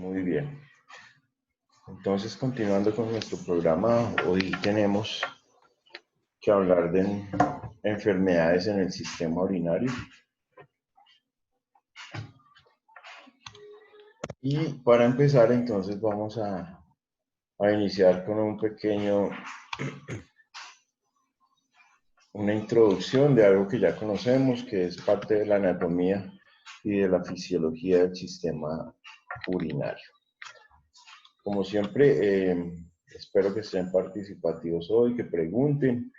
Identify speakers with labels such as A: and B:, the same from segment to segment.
A: Muy bien. Entonces, continuando con nuestro programa, hoy tenemos que hablar de enfermedades en el sistema urinario. Y para empezar, entonces, vamos a iniciar con una introducción de algo que ya conocemos, que es parte de la anatomía y de la fisiología del sistema urinario. Como siempre, espero que estén participativos hoy, que pregunten.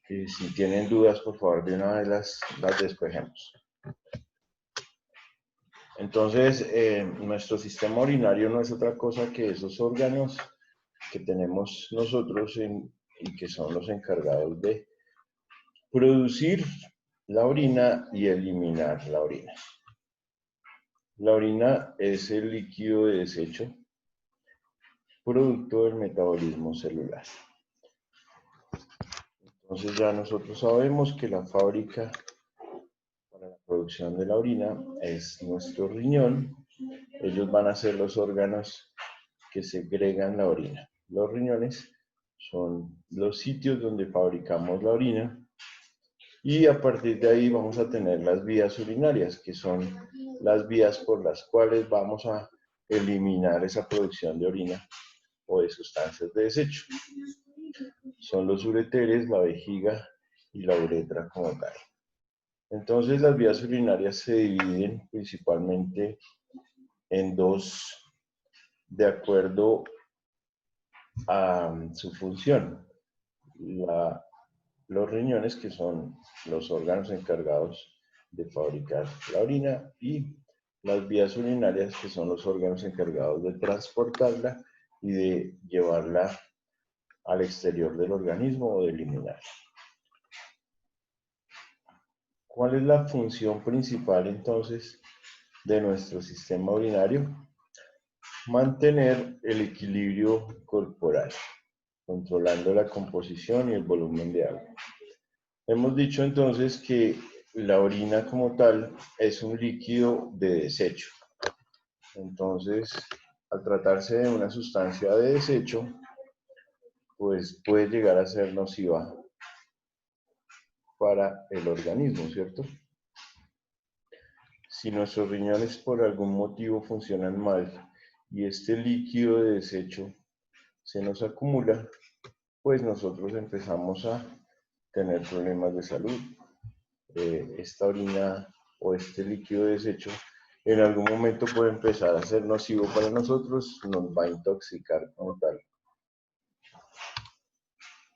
A: Si tienen dudas, por favor, de una vez las despejemos. Entonces, nuestro sistema urinario no es otra cosa que esos órganos que tenemos nosotros y que son los encargados de producir la orina y eliminar la orina. La orina es el líquido de desecho producto del metabolismo celular. Entonces ya nosotros sabemos que la fábrica para la producción de la orina es nuestro riñón. Ellos van a ser los órganos que segregan la orina. Los riñones son los sitios donde fabricamos la orina y a partir de ahí vamos a tener las vías urinarias, que son las vías por las cuales vamos a eliminar esa producción de orina o de sustancias de desecho. Son los ureteres, la vejiga y la uretra como tal. Entonces las vías urinarias se dividen principalmente en dos de acuerdo a su función. Los riñones, que son los órganos encargados de fabricar la orina, y las vías urinarias, que son los órganos encargados de transportarla y de llevarla al exterior del organismo o de eliminarla. ¿Cuál es la función principal entonces de nuestro sistema urinario? Mantener el equilibrio corporal, controlando la composición y el volumen de agua. Hemos dicho entonces que la orina como tal es un líquido de desecho. Entonces, al tratarse de una sustancia de desecho, pues puede llegar a ser nociva para el organismo, ¿cierto? Si nuestros riñones por algún motivo funcionan mal y este líquido de desecho se nos acumula, pues nosotros empezamos a tener problemas de salud. Esta orina o este líquido de desecho en algún momento puede empezar a ser nocivo para nosotros, nos va a intoxicar como tal.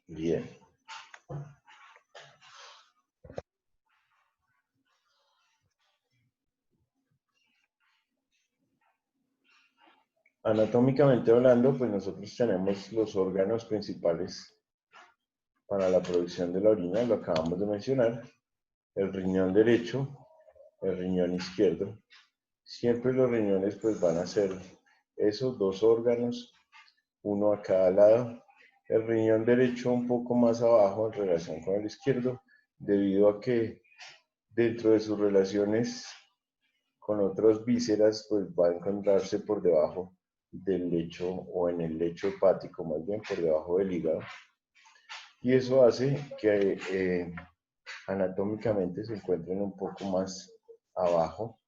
A: Bien. Anatómicamente hablando, pues nosotros tenemos los órganos principales para la producción de la orina, lo acabamos de mencionar, el riñón derecho, el riñón izquierdo. Siempre los riñones pues van a ser esos dos órganos, uno a cada lado. El riñón derecho un poco más abajo en relación con el izquierdo, debido a que dentro de sus relaciones con otras vísceras, pues va a encontrarse por debajo del lecho o en el lecho hepático, más bien por debajo del hígado. Y eso hace que anatómicamente se encuentren un poco más abajo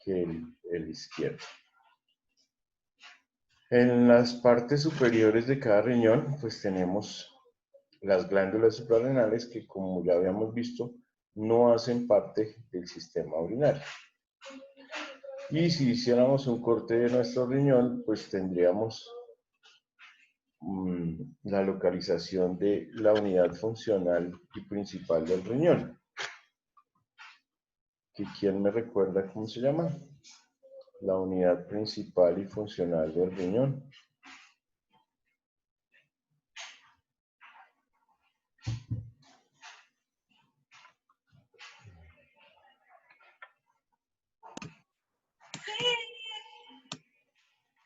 A: que el izquierdo. En las partes superiores de cada riñón, pues tenemos las glándulas suprarrenales que, como ya habíamos visto, no hacen parte del sistema urinario. Y si hiciéramos un corte de nuestro riñón, pues tendríamos la localización de la unidad funcional y principal del riñón. ¿Quién me recuerda cómo se llama? La unidad principal y funcional del riñón.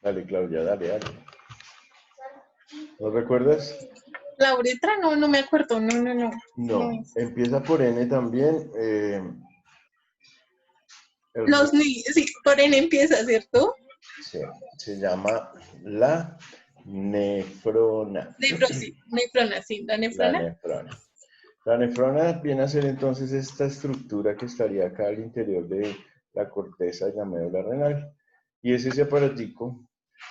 A: Dale, Claudia, dale. ¿No recuerdas?
B: La uretra, no me acuerdo, no.
A: No, empieza por N también.
B: Sí, por N empieza, ¿cierto?
A: Sí, se llama la nefrona.
B: Nefrona, sí, la
A: La
B: nefrona.
A: nefrona. La nefrona viene a ser entonces esta estructura que estaría acá al interior de la corteza de la médula renal. Y es ese aparatico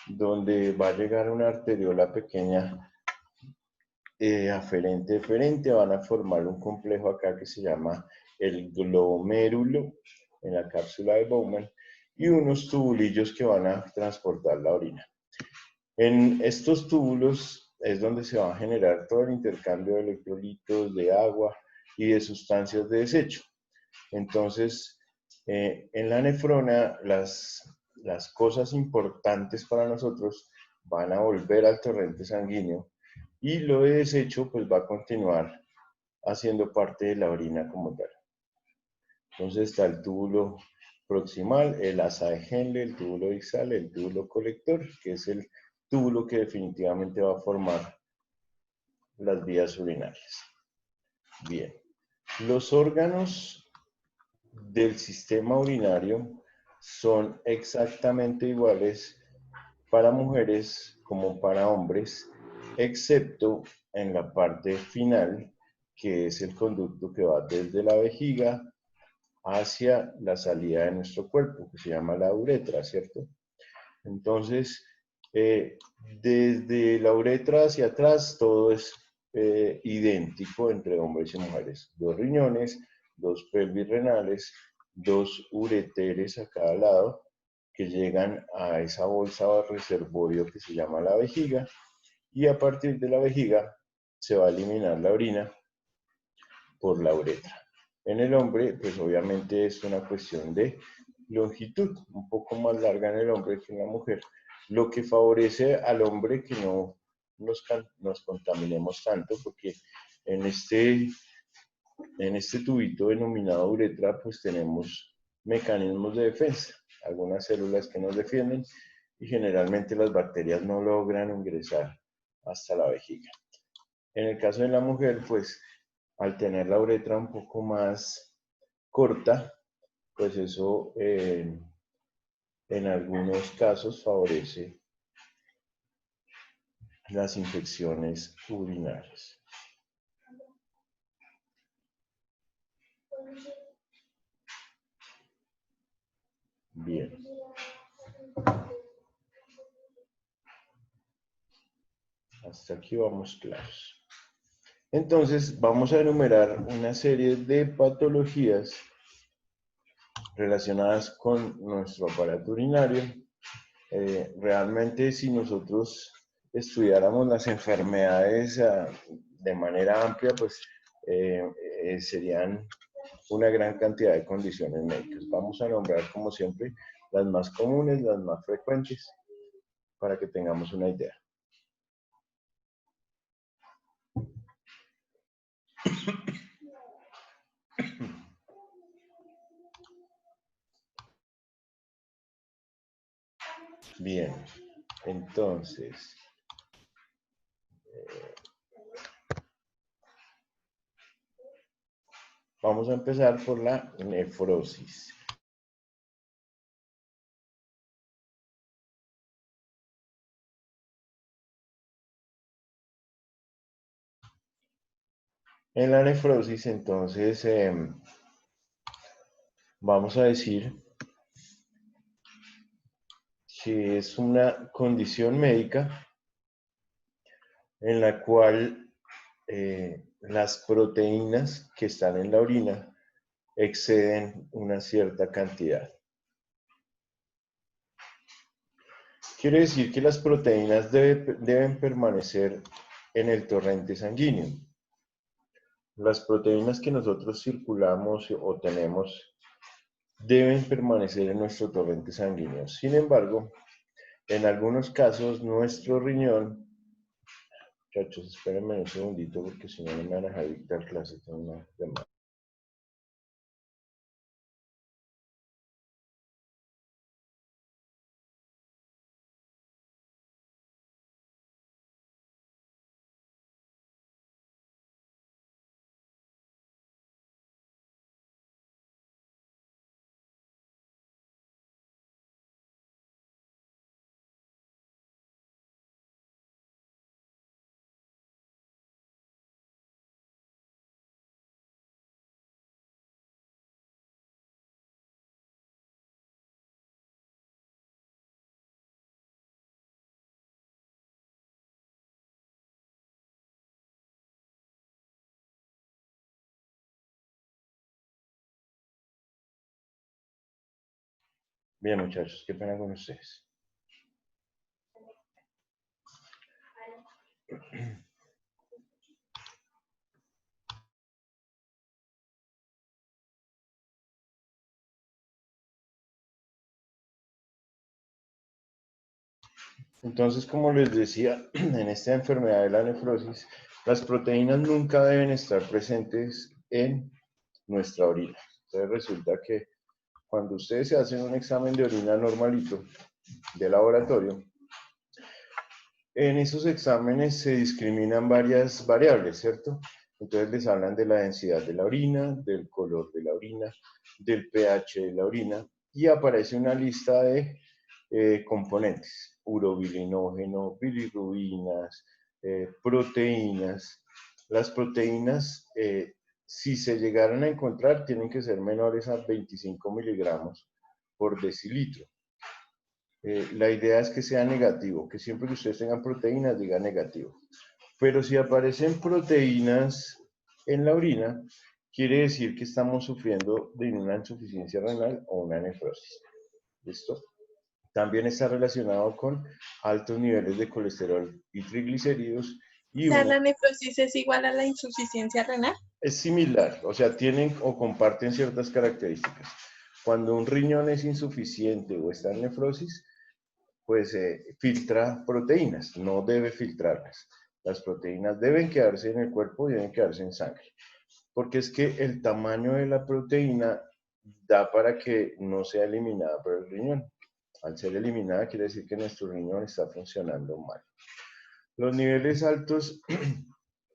A: donde va a llegar una arteriola pequeña aferente deferente, van a formar un complejo acá que se llama el glomérulo en la cápsula de Bowman y unos tubulillos que van a transportar la orina. En estos túbulos es donde se va a generar todo el intercambio de electrolitos, de agua y de sustancias de desecho. Entonces, en la nefrona, las cosas importantes para nosotros van a volver al torrente sanguíneo y lo de desecho pues va a continuar haciendo parte de la orina como tal. Entonces está el túbulo proximal, el asa de Henle, el túbulo distal, el túbulo colector, que es el túbulo que definitivamente va a formar las vías urinarias. Bien, los órganos del sistema urinario son exactamente iguales para mujeres como para hombres, excepto en la parte final, que es el conducto que va desde la vejiga hacia la salida de nuestro cuerpo, que se llama la uretra, ¿cierto? Entonces, desde la uretra hacia atrás, todo es idéntico entre hombres y mujeres. 2 riñones, 2 pelvis renales, 2 ureteres a cada lado, que llegan a esa bolsa o reservorio que se llama la vejiga, y a partir de la vejiga se va a eliminar la orina por la uretra. En el hombre, pues obviamente es una cuestión de longitud, un poco más larga en el hombre que en la mujer, lo que favorece al hombre que no nos contaminemos tanto, porque en este, en este tubito denominado uretra, pues tenemos mecanismos de defensa, algunas células que nos defienden y generalmente las bacterias no logran ingresar hasta la vejiga. En el caso de la mujer, pues al tener la uretra un poco más corta, pues eso en algunos casos favorece las infecciones urinarias. Bien. Hasta aquí vamos claros. Entonces, vamos a enumerar una serie de patologías relacionadas con nuestro aparato urinario. Realmente, si nosotros estudiáramos las enfermedades de manera amplia, pues serían una gran cantidad de condiciones médicas. Vamos a nombrar, como siempre, las más comunes, las más frecuentes, para que tengamos una idea. Bien, entonces, vamos a empezar por la nefrosis. En la nefrosis, entonces, vamos a decir que es una condición médica en la cual las proteínas que están en la orina exceden una cierta cantidad. Quiere decir que las proteínas deben permanecer en el torrente sanguíneo. Las proteínas que nosotros circulamos o tenemos deben permanecer en nuestro torrente sanguíneo. Sin embargo, en algunos casos, nuestro riñón, muchachos, espérenme un segundito porque si no, no me van a dejar dictar clase, tengo una llamada. Bien, muchachos, qué pena con ustedes. Entonces, como les decía, en esta enfermedad de la nefrosis, las proteínas nunca deben estar presentes en nuestra orina. Entonces resulta que cuando ustedes se hacen un examen de orina normalito de laboratorio, en esos exámenes se discriminan varias variables, ¿cierto? Entonces les hablan de la densidad de la orina, del color de la orina, del pH de la orina, y aparece una lista de componentes, urobilinógeno, bilirrubinas, proteínas. Las proteínas, si se llegaran a encontrar, tienen que ser menores a 25 miligramos por decilitro. La idea es que sea negativo, que siempre que ustedes tengan proteínas diga negativo. Pero si aparecen proteínas en la orina, quiere decir que estamos sufriendo de una insuficiencia renal o una nefrosis. ¿Listo? También está relacionado con altos niveles de colesterol y triglicéridos.
B: O sea, ¿la nefrosis es igual a la insuficiencia renal?
A: Es similar, o sea, tienen o comparten ciertas características. Cuando un riñón es insuficiente o está en nefrosis, pues filtra proteínas, no debe filtrarlas. Las proteínas deben quedarse en el cuerpo y deben quedarse en sangre, porque es que el tamaño de la proteína da para que no sea eliminada por el riñón. Al ser eliminada quiere decir que nuestro riñón está funcionando mal. Los niveles altos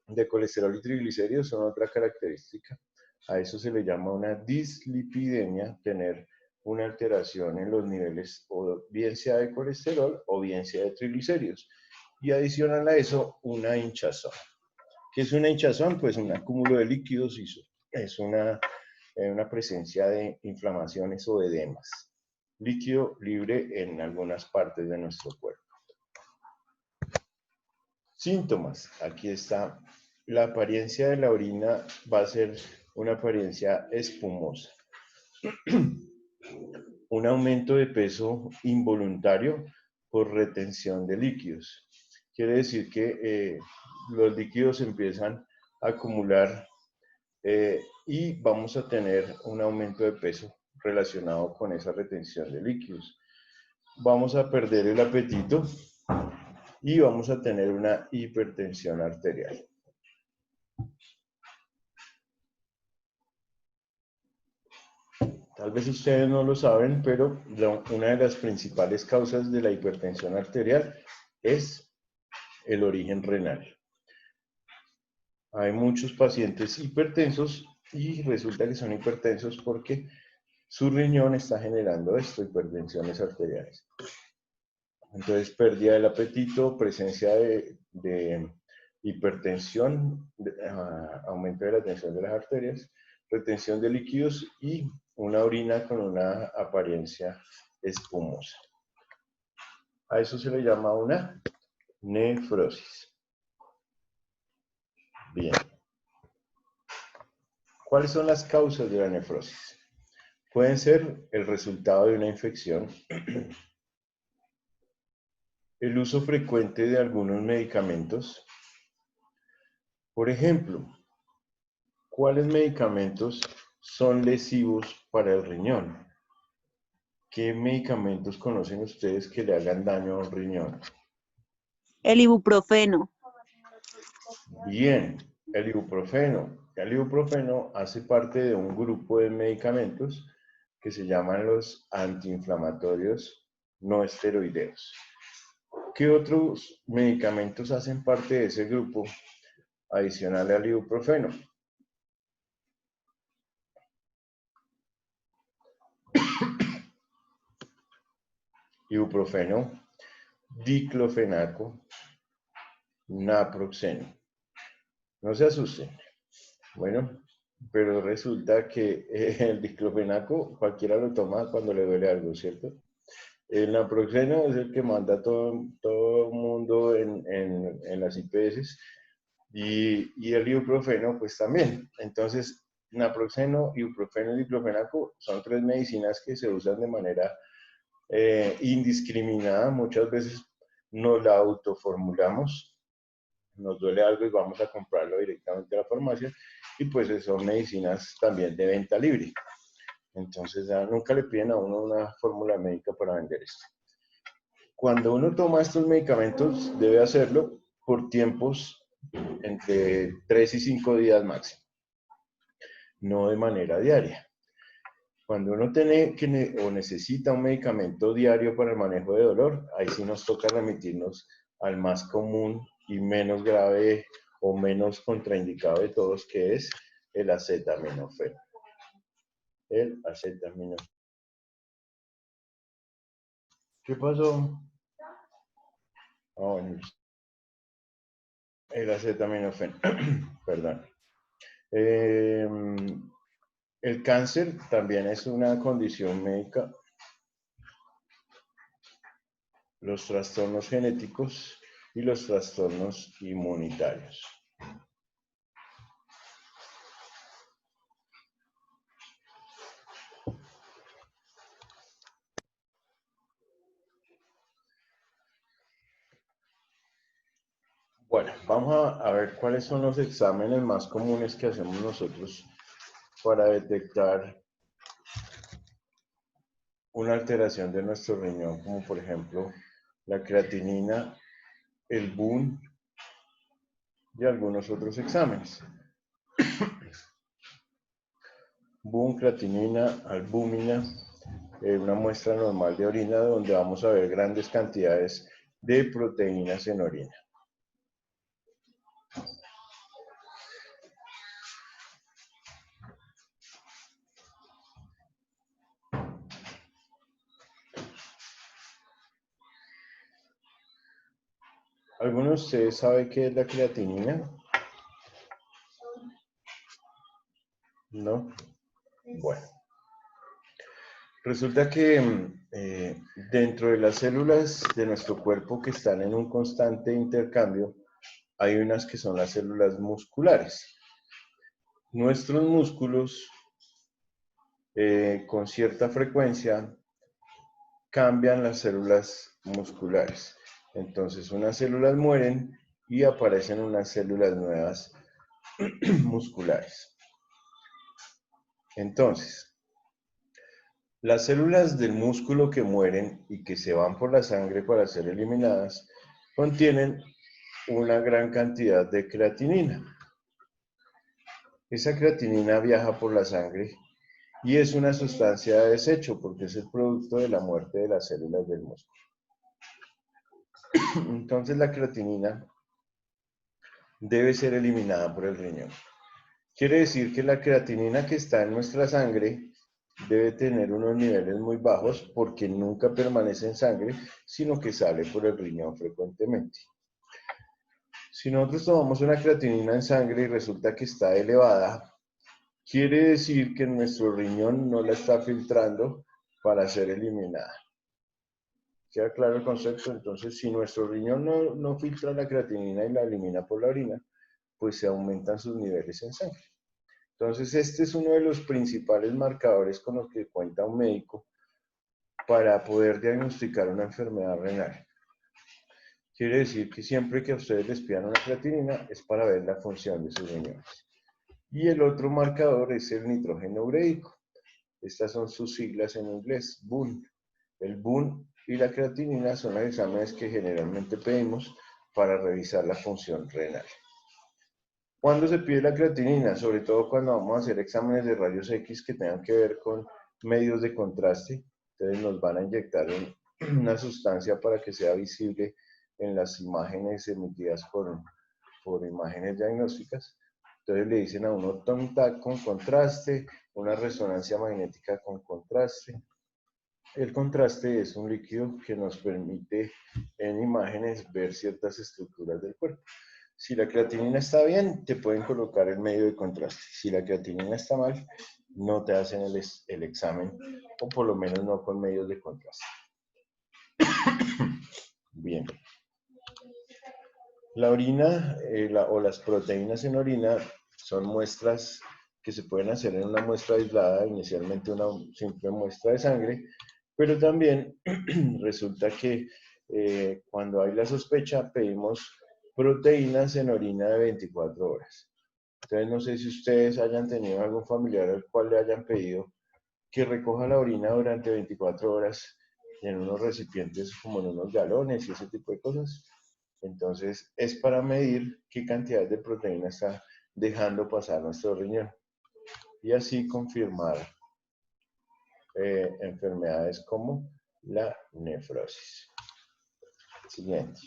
A: de colesterol y triglicéridos son otra característica. A eso se le llama una dislipidemia, tener una alteración en los niveles, o bien sea de colesterol o bien sea de triglicéridos. Y adicional a eso, una hinchazón. ¿Qué es una hinchazón? Pues un acúmulo de líquidos y es una presencia de inflamaciones o edemas. Líquido libre en algunas partes de nuestro cuerpo. Síntomas. Aquí está. La apariencia de la orina va a ser una apariencia espumosa. Un aumento de peso involuntario por retención de líquidos. Quiere decir que los líquidos empiezan a acumular y vamos a tener un aumento de peso relacionado con esa retención de líquidos. Vamos a perder el apetito y vamos a tener una hipertensión arterial. Tal vez ustedes no lo saben, pero una de las principales causas de la hipertensión arterial es el origen renal. Hay muchos pacientes hipertensos y resulta que son hipertensos porque su riñón está generando esto, hipertensiones arteriales. Entonces, pérdida del apetito, presencia de hipertensión, aumento de la tensión de las arterias, retención de líquidos y una orina con una apariencia espumosa. A eso se le llama una nefrosis. Bien. ¿Cuáles son las causas de la nefrosis? Pueden ser el resultado de una infección, el uso frecuente de algunos medicamentos. Por ejemplo, ¿cuáles medicamentos son lesivos para el riñón? ¿Qué medicamentos conocen ustedes que le hagan daño a un riñón?
C: El ibuprofeno.
A: Bien, el ibuprofeno. El ibuprofeno hace parte de un grupo de medicamentos que se llaman los antiinflamatorios no esteroideos. ¿Qué otros medicamentos hacen parte de ese grupo adicional al ibuprofeno? Ibuprofeno, diclofenaco, naproxeno. No se asusten. Bueno, pero resulta que el diclofenaco cualquiera lo toma cuando le duele algo, ¿cierto? El naproxeno es el que manda todo el mundo en las IPS y el ibuprofeno pues también. Entonces, naproxeno, ibuprofeno y diclofenaco son tres medicinas que se usan de manera indiscriminada, muchas veces nos la autoformulamos, nos duele algo y vamos a comprarlo directamente a la farmacia, y pues son medicinas también de venta libre. Entonces nunca le piden a uno una fórmula médica para vender esto. Cuando uno toma estos medicamentos, debe hacerlo por tiempos entre 3 y 5 días máximo, no de manera diaria. Cuando uno tiene o necesita un medicamento diario para el manejo de dolor, ahí sí nos toca remitirnos al más común y menos grave o menos contraindicado de todos, que es el acetaminofén. El acetaminofén. ¿Qué pasó? Bueno, el acetaminofén, perdón. El cáncer también es una condición médica. Los trastornos genéticos y los trastornos inmunitarios. Bueno, vamos a ver cuáles son los exámenes más comunes que hacemos nosotros para detectar una alteración de nuestro riñón, como por ejemplo la creatinina, el BUN y algunos otros exámenes. BUN, creatinina, albúmina, una muestra normal de orina donde vamos a ver grandes cantidades de proteínas en orina. ¿Alguno de ustedes sabe qué es la creatinina? ¿No? Bueno. Resulta que dentro de las células de nuestro cuerpo que están en un constante intercambio, hay unas que son las células musculares. Nuestros músculos, con cierta frecuencia, cambian las células musculares. Entonces, unas células mueren y aparecen unas células nuevas musculares. Entonces, las células del músculo que mueren y que se van por la sangre para ser eliminadas contienen una gran cantidad de creatinina. Esa creatinina viaja por la sangre y es una sustancia de desecho porque es el producto de la muerte de las células del músculo. Entonces la creatinina debe ser eliminada por el riñón. Quiere decir que la creatinina que está en nuestra sangre debe tener unos niveles muy bajos porque nunca permanece en sangre, sino que sale por el riñón frecuentemente. Si nosotros tomamos una creatinina en sangre y resulta que está elevada, quiere decir que nuestro riñón no la está filtrando para ser eliminada. ¿Queda claro el concepto? Entonces, si nuestro riñón no filtra la creatinina y la elimina por la orina, pues se aumentan sus niveles en sangre. Entonces, este es uno de los principales marcadores con los que cuenta un médico para poder diagnosticar una enfermedad renal. Quiere decir que siempre que a ustedes les pidan una creatinina es para ver la función de sus riñones. Y el otro marcador es el nitrógeno ureico. Estas son sus siglas en inglés, BUN. El BUN y la creatinina son los exámenes que generalmente pedimos para revisar la función renal. ¿Cuándo se pide la creatinina? Sobre todo cuando vamos a hacer exámenes de rayos X que tengan que ver con medios de contraste. Entonces nos van a inyectar una sustancia para que sea visible en las imágenes emitidas por imágenes diagnósticas. Entonces le dicen a uno TOM-TAC con contraste, una resonancia magnética con contraste. El contraste es un líquido que nos permite en imágenes ver ciertas estructuras del cuerpo. Si la creatinina está bien, te pueden colocar el medio de contraste. Si la creatinina está mal, no te hacen el examen, o por lo menos no con medios de contraste. Bien. La orina o las proteínas en orina son muestras que se pueden hacer en una muestra aislada, inicialmente una simple muestra de sangre, Pero también resulta que cuando hay la sospecha pedimos proteínas en orina de 24 horas. Entonces no sé si ustedes hayan tenido algún familiar al cual le hayan pedido que recoja la orina durante 24 horas en unos recipientes como en unos galones y ese tipo de cosas. Entonces es para medir qué cantidad de proteína está dejando pasar nuestro riñón y así confirmar enfermedades como la nefrosis. Siguiente.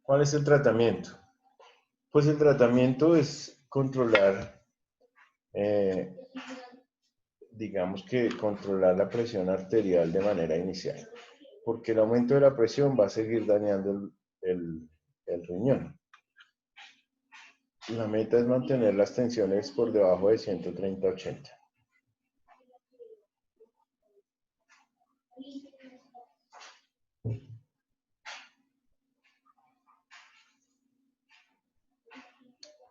A: ¿Cuál es el tratamiento? Pues el tratamiento es controlar, digamos que controlar la presión arterial de manera inicial, porque el aumento de la presión va a seguir dañando el riñón. La meta es mantener las tensiones por debajo de 130/80.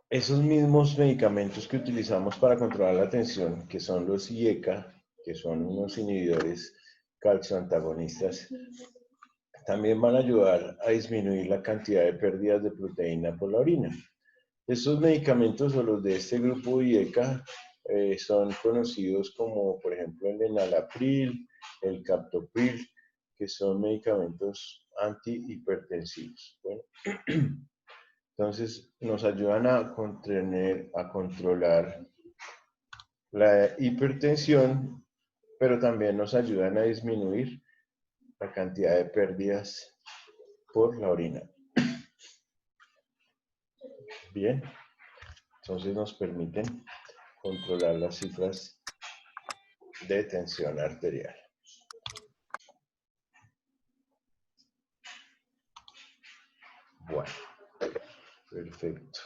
A: Esos mismos medicamentos que utilizamos para controlar la tensión, que son los IECA, que son unos inhibidores calcioantagonistas, también van a ayudar a disminuir la cantidad de pérdidas de proteína por la orina. Estos medicamentos o los de este grupo IECA son conocidos como, por ejemplo, el enalapril, el captopril, que son medicamentos antihipertensivos. Bueno, entonces nos ayudan a controlar la hipertensión, pero también nos ayudan a disminuir la cantidad de pérdidas por la orina. Bien, entonces nos permiten controlar las cifras de tensión arterial. Bueno, perfecto.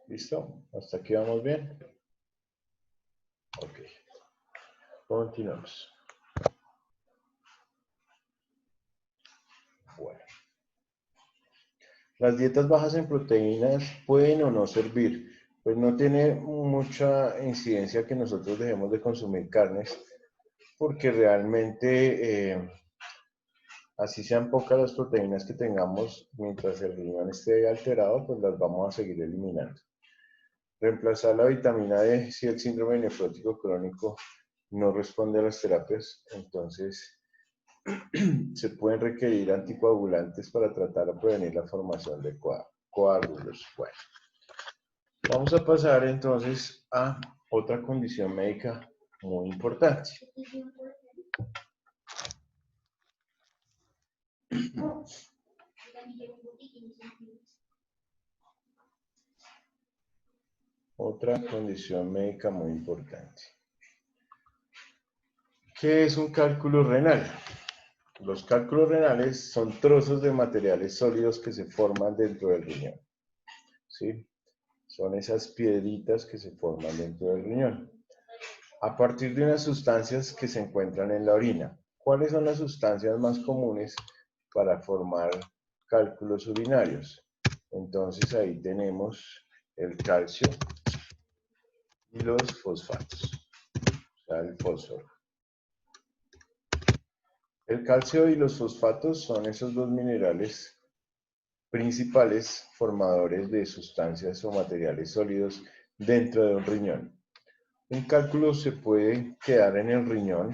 A: ¿Listo? ¿Hasta aquí vamos bien? Ok. Continuamos. Bueno. Las dietas bajas en proteínas pueden o no servir. Pues no tiene mucha incidencia que nosotros dejemos de consumir carnes, porque realmente, así sean pocas las proteínas que tengamos, mientras el riñón esté alterado, pues las vamos a seguir eliminando. Reemplazar la vitamina D si el síndrome nefrótico crónico no responde a las terapias, entonces se pueden requerir anticoagulantes para tratar de prevenir la formación de coágulos. Bueno, vamos a pasar entonces a otra condición médica muy importante. Otra condición médica muy importante. ¿Qué es un cálculo renal? Los cálculos renales son trozos de materiales sólidos que se forman dentro del riñón. ¿Sí? Son esas piedritas que se forman dentro del riñón. A partir de unas sustancias que se encuentran en la orina. ¿Cuáles son las sustancias más comunes para formar cálculos urinarios? Entonces ahí tenemos el calcio y los fosfatos, o sea, el fósforo. El calcio y los fosfatos son esos dos minerales principales formadores de sustancias o materiales sólidos dentro de un riñón. Un cálculo se puede quedar en el riñón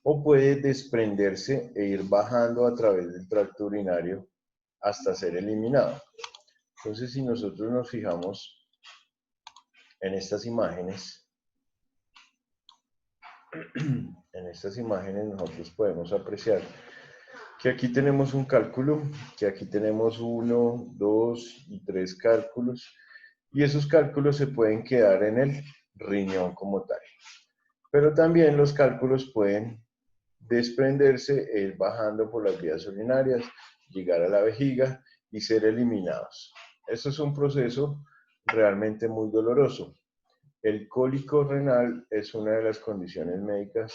A: o puede desprenderse e ir bajando a través del tracto urinario hasta ser eliminado. Entonces, si nosotros nos fijamos en estas imágenes, nosotros podemos apreciar que aquí tenemos un cálculo, que aquí tenemos 1, 2 y 3 cálculos, y esos cálculos se pueden quedar en el riñón como tal. Pero también los cálculos pueden desprenderse e ir bajando por las vías urinarias, llegar a la vejiga y ser eliminados. Esto es un proceso realmente muy doloroso. El cólico renal es una de las condiciones médicas,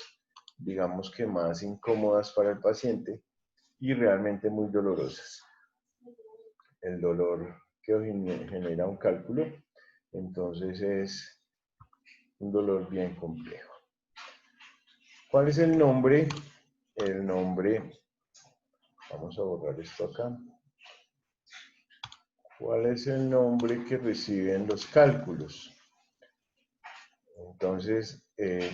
A: digamos que más incómodas para el paciente y realmente muy dolorosas. El dolor que genera un cálculo Entonces es un dolor bien complejo. ¿Cuál es el nombre? El nombre, vamos a borrar esto acá. ¿Cuál es el nombre que reciben los cálculos? Entonces,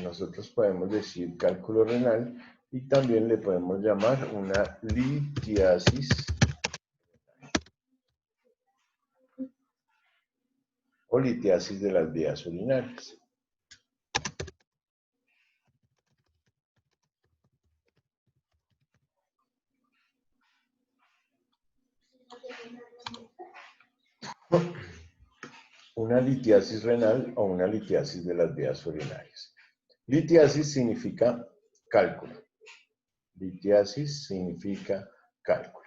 A: nosotros podemos decir cálculo renal y también le podemos llamar una litiasis o litiasis de las vías urinarias. Una litiasis renal o una litiasis de las vías urinarias. Litiasis significa cálculo. Litiasis significa cálculo.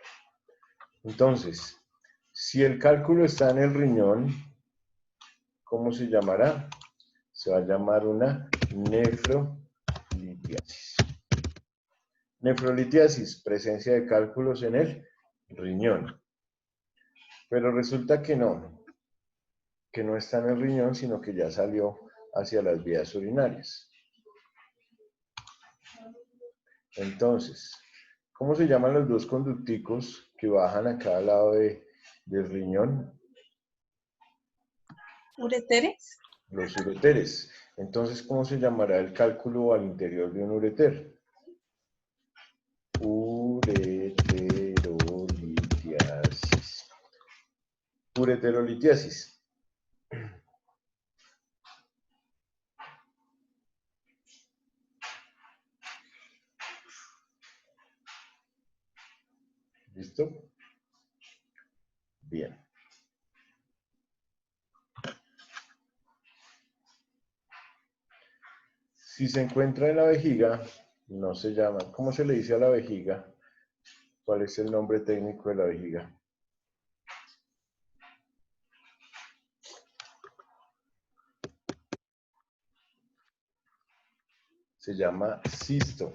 A: Entonces, si el cálculo está en el riñón, ¿cómo se llamará? Se va a llamar una nefrolitiasis. Nefrolitiasis, presencia de cálculos en el riñón. Pero resulta que no está en el riñón, sino que ya salió hacia las vías urinarias. Entonces, ¿cómo se llaman los dos conducticos que bajan a cada lado del riñón?
B: ¿Ureteres?
A: Los ureteres. Entonces, ¿cómo se llamará el cálculo al interior de un ureter? Ureterolitiasis. Ureterolitiasis. ¿Listo? Bien. Si se encuentra en la vejiga, no se llama. ¿Cómo se le dice a la vejiga? ¿Cuál es el nombre técnico de la vejiga? Se llama cisto.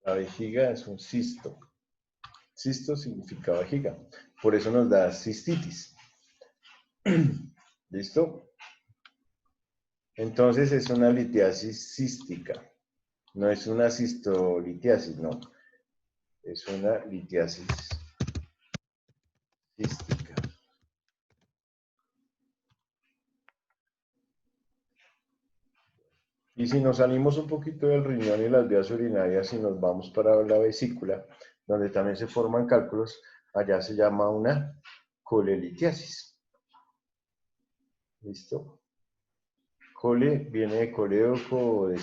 A: La vejiga es un cisto. Cisto significa vejiga. Por eso nos da cistitis. ¿Listo? Entonces es una litiasis cística. No es una cistolitiasis, no. Es una litiasis cística. Y si nos salimos un poquito del riñón y las vías urinarias y nos vamos para la vesícula, donde también se forman cálculos, allá se llama una colelitiasis. ¿Listo? Cole viene de colédoco o de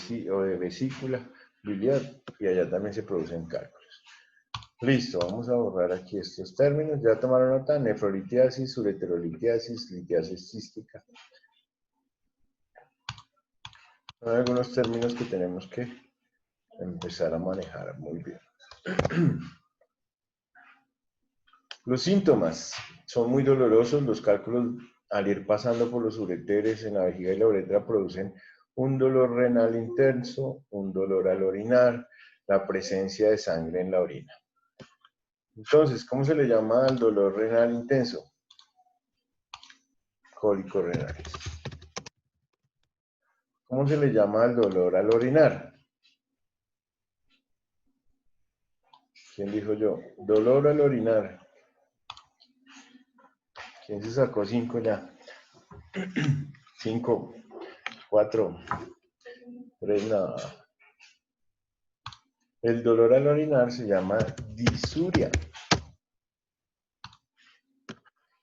A: vesícula biliar y allá también se producen cálculos. Listo, vamos a borrar aquí estos términos. Ya tomaron nota: nefrolitiasis, ureterolitiasis, litiasis cística. Son algunos términos que tenemos que empezar a manejar muy bien. Los síntomas son muy dolorosos. Los cálculos, al ir pasando por los ureteres en la vejiga y la uretra, producen un dolor renal intenso, un dolor al orinar, la presencia de sangre en la orina. Entonces, ¿cómo se le llama al dolor renal intenso? Cólicos renales. ¿Cómo se le llama al dolor al orinar? ¿Quién dijo yo? Dolor al orinar. ¿Quién se sacó 5 ya? 5, 4, 3, nada. El dolor al orinar se llama disuria.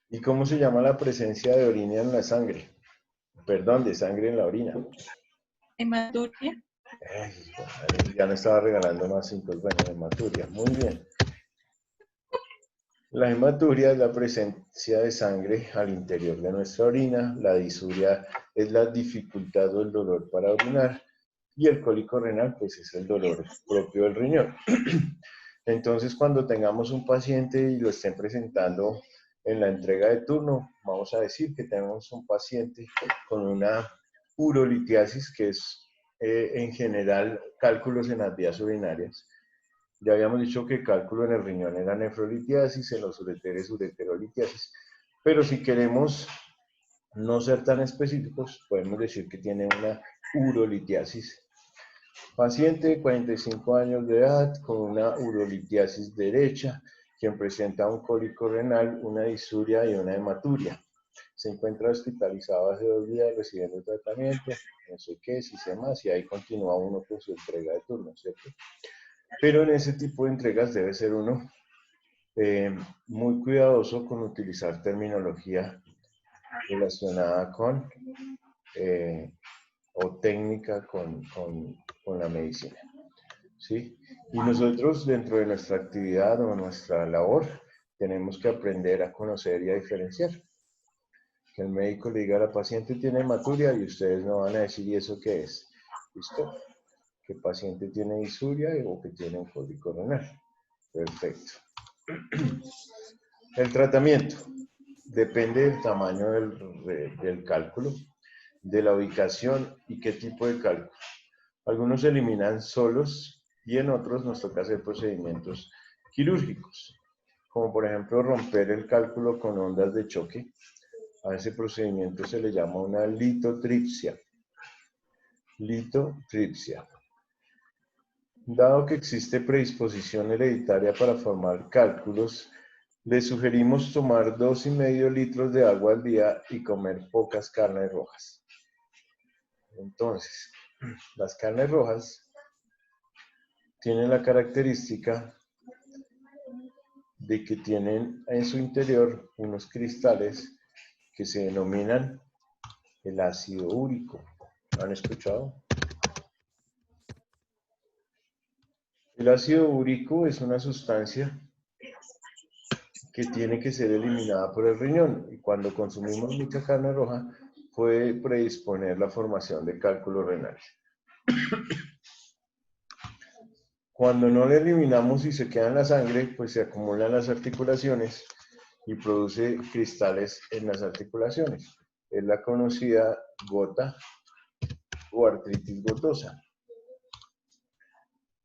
A: ¿Y cómo se llama la presencia de orina en la sangre? Perdón, de sangre en la orina.
B: ¿Hematuria?
A: Ay, ya me estaba regalando más 5. Bueno, hematuria. Muy bien. La hematuria es la presencia de sangre al interior de nuestra orina. La disuria es la dificultad o el dolor para orinar. Y el cólico renal, pues es el dolor propio del riñón. Entonces, cuando tengamos un paciente y lo estén presentando en la entrega de turno, vamos a decir que tenemos un paciente con una urolitiasis, que es en general cálculos en las vías urinarias. Ya habíamos dicho que cálculo en el riñón era nefrolitiasis, en los ureteres ureterolitiasis. Pero si queremos no ser tan específicos, podemos decir que tiene una urolitiasis. Paciente de 45 años de edad con una urolitiasis derecha, quien presenta un cólico renal, una disuria y una hematuria. Se encuentra hospitalizado hace 2 días recibiendo tratamiento, no sé qué, si sé más, y ahí continúa uno con su entrega de turno, ¿cierto? Pero en ese tipo de entregas debe ser uno muy cuidadoso con utilizar terminología relacionada con o técnica con la medicina, ¿sí? Y nosotros dentro de nuestra actividad o nuestra labor tenemos que aprender a conocer y a diferenciar. Que el médico le diga a la paciente tiene hematuria y ustedes no van a decir ¿y eso qué es? ¿Listo? Que el paciente tiene disuria o que tiene un cólico renal. Perfecto. El tratamiento depende del tamaño del cálculo, de la ubicación y qué tipo de cálculo. Algunos se eliminan solos y en otros nos toca hacer procedimientos quirúrgicos, como por ejemplo romper el cálculo con ondas de choque. A ese procedimiento se le llama una litotripsia. Litotripsia. Dado que existe predisposición hereditaria para formar cálculos, le sugerimos tomar 2,5 litros de agua al día y comer pocas carnes rojas. Entonces, las carnes rojas tienen la característica de que tienen en su interior unos cristales que se denominan el ácido úrico. ¿Lo han escuchado? El ácido úrico es una sustancia que tiene que ser eliminada por el riñón y cuando consumimos mucha carne roja puede predisponer la formación de cálculos renales. Cuando no le eliminamos y se queda en la sangre, pues se acumulan las articulaciones y produce cristales en las articulaciones. Es la conocida gota o artritis gotosa.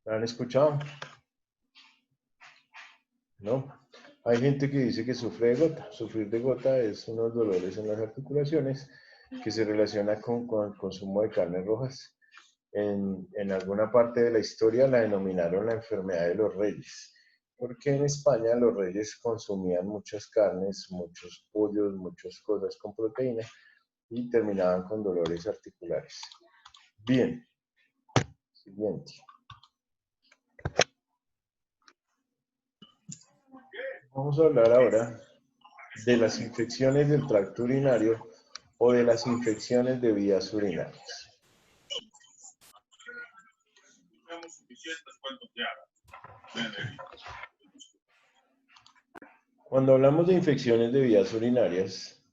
A: ¿La han escuchado? ¿No? Hay gente que dice que sufre de gota. Sufrir de gota es unos dolores en las articulaciones que se relaciona con el consumo de carnes rojas. En alguna parte de la historia la denominaron la enfermedad de los reyes, porque en España los reyes consumían muchas carnes, muchos pollos, muchas cosas con proteína y terminaban con dolores articulares. Bien, siguiente. Vamos a hablar ahora de las infecciones del tracto urinario o de las infecciones de vías urinarias. Cuando hablamos de infecciones de vías urinarias,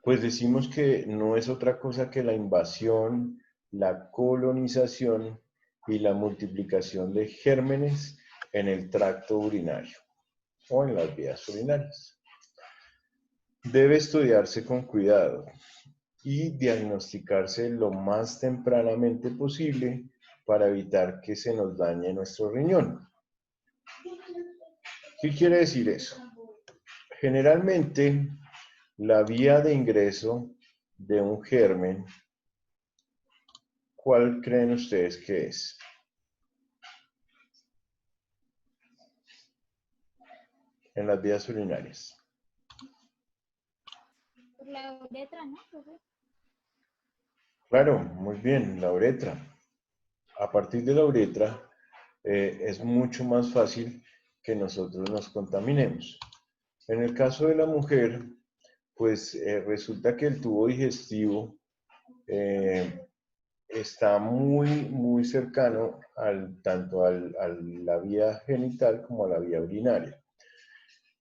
A: pues decimos que no es otra cosa que la invasión, la colonización y la multiplicación de gérmenes en el tracto urinario o en las vías urinarias. Debe estudiarse con cuidado y diagnosticarse lo más tempranamente posible para evitar que se nos dañe nuestro riñón. ¿Qué quiere decir eso? Generalmente, la vía de ingreso de un germen, ¿cuál creen ustedes que es? En las vías urinarias.
D: La uretra, ¿no?
A: Claro, muy bien, la uretra. A partir de la uretra es mucho más fácil que nosotros nos contaminemos. En el caso de la mujer, pues resulta que el tubo digestivo está muy cercano tanto a la vía genital como a la vía urinaria.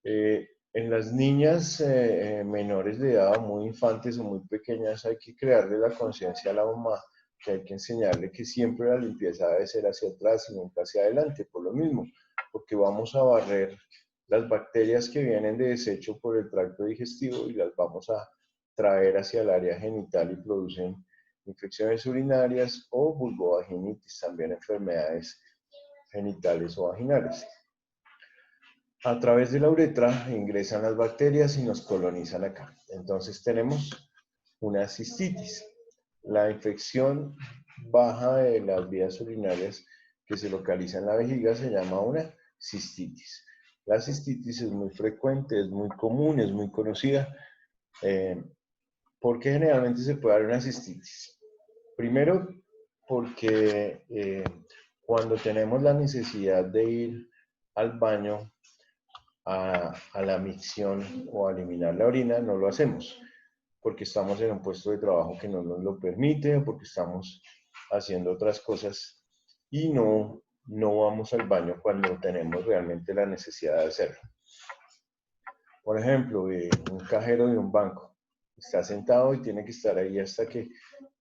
A: En las niñas menores de edad, muy infantes o muy pequeñas, hay que crearle la conciencia a la mamá que hay que enseñarle que siempre la limpieza debe ser hacia atrás y nunca hacia adelante, por lo mismo, porque vamos a barrer las bacterias que vienen de desecho por el tracto digestivo y las vamos a traer hacia el área genital y producen infecciones urinarias o vulvovaginitis, también enfermedades genitales o vaginales. A través de la uretra ingresan las bacterias y nos colonizan acá. Entonces tenemos una cistitis. La infección baja de las vías urinarias que se localiza en la vejiga se llama una cistitis. La cistitis es muy frecuente, es muy común, es muy conocida. ¿Por qué generalmente se puede dar una cistitis? Primero, porque cuando tenemos la necesidad de ir al baño a la micción o a eliminar la orina, no lo hacemos, porque estamos en un puesto de trabajo que no nos lo permite, o porque estamos haciendo otras cosas y no vamos al baño cuando tenemos realmente la necesidad de hacerlo. Por ejemplo, un cajero de un banco está sentado y tiene que estar ahí hasta que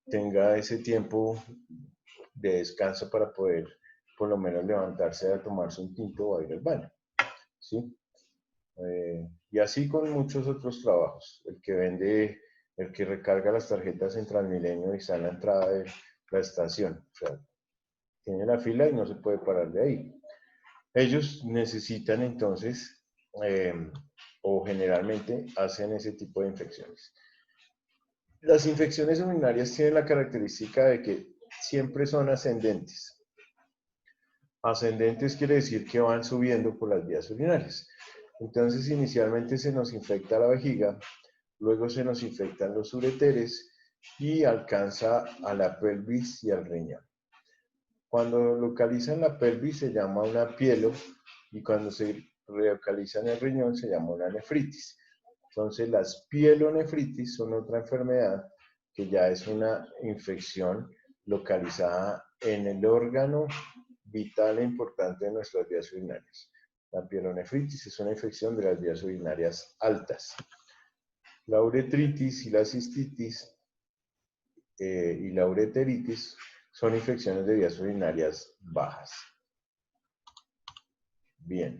A: tenga ese tiempo de descanso para poder por lo menos levantarse a tomarse un tinto o a ir al baño, ¿sí? Y así con muchos otros trabajos. El que vende, el que recarga las tarjetas en Transmilenio y está en la entrada de la estación. O sea, tiene la fila y no se puede parar de ahí. Ellos necesitan entonces, o generalmente hacen ese tipo de infecciones. Las infecciones urinarias tienen la característica de que siempre son ascendentes. Ascendentes quiere decir que van subiendo por las vías urinarias. Entonces, inicialmente se nos infecta la vejiga, luego se nos infectan los ureteres y alcanza a la pelvis y al riñón. Cuando localizan la pelvis se llama una pielo y cuando se localiza en el riñón se llama una nefritis. Entonces, las pielonefritis son otra enfermedad que ya es una infección localizada en el órgano vital e importante de nuestras vías urinarias. La pielonefritis es una infección de las vías urinarias altas. La uretritis y la cistitis y la ureteritis son infecciones de vías urinarias bajas. Bien.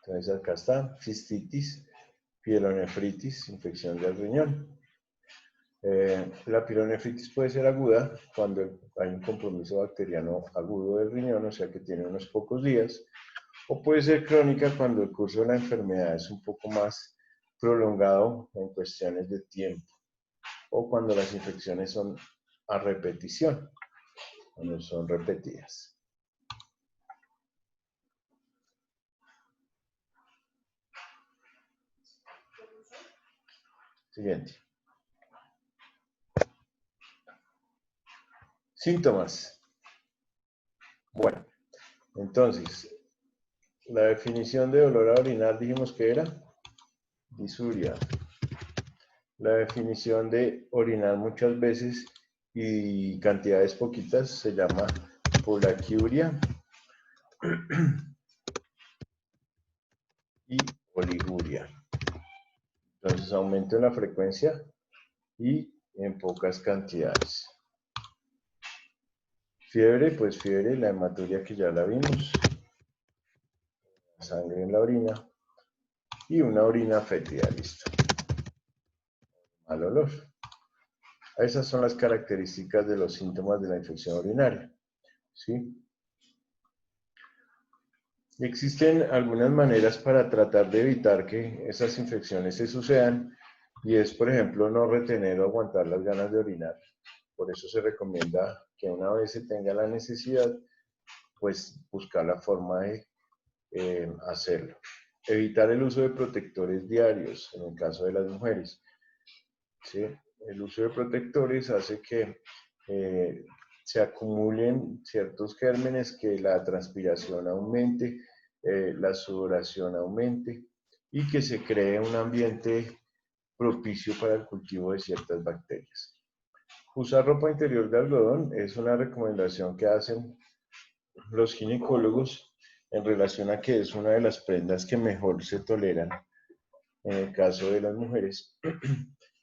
A: Entonces acá está, cistitis, pielonefritis, infección del riñón. La pielonefritis puede ser aguda cuando hay un compromiso bacteriano agudo del riñón, o sea que tiene unos pocos días, o puede ser crónica cuando el curso de la enfermedad es un poco más prolongado en cuestiones de tiempo, o cuando las infecciones son a repetición, cuando son repetidas. Siguiente. Síntomas. Bueno, entonces, la definición de dolor a orinar dijimos que era disuria. La definición de orinar muchas veces y cantidades poquitas se llama poliaquiuria y oliguria. Entonces, aumento en la frecuencia y en pocas cantidades. Fiebre, pues fiebre, la hematuria que ya la vimos, sangre en la orina y una orina fétida, listo. Mal olor. Esas son las características de los síntomas de la infección urinaria, ¿sí? Existen algunas maneras para tratar de evitar que esas infecciones se sucedan y es, por ejemplo, no retener o aguantar las ganas de orinar. Por eso se recomienda que una vez se tenga la necesidad, pues buscar la forma de hacerlo. Evitar el uso de protectores diarios, en el caso de las mujeres. ¿Sí? El uso de protectores hace que se acumulen ciertos gérmenes, que la transpiración aumente, la sudoración aumente y que se cree un ambiente propicio para el cultivo de ciertas bacterias. Usar ropa interior de algodón es una recomendación que hacen los ginecólogos en relación a que es una de las prendas que mejor se toleran en el caso de las mujeres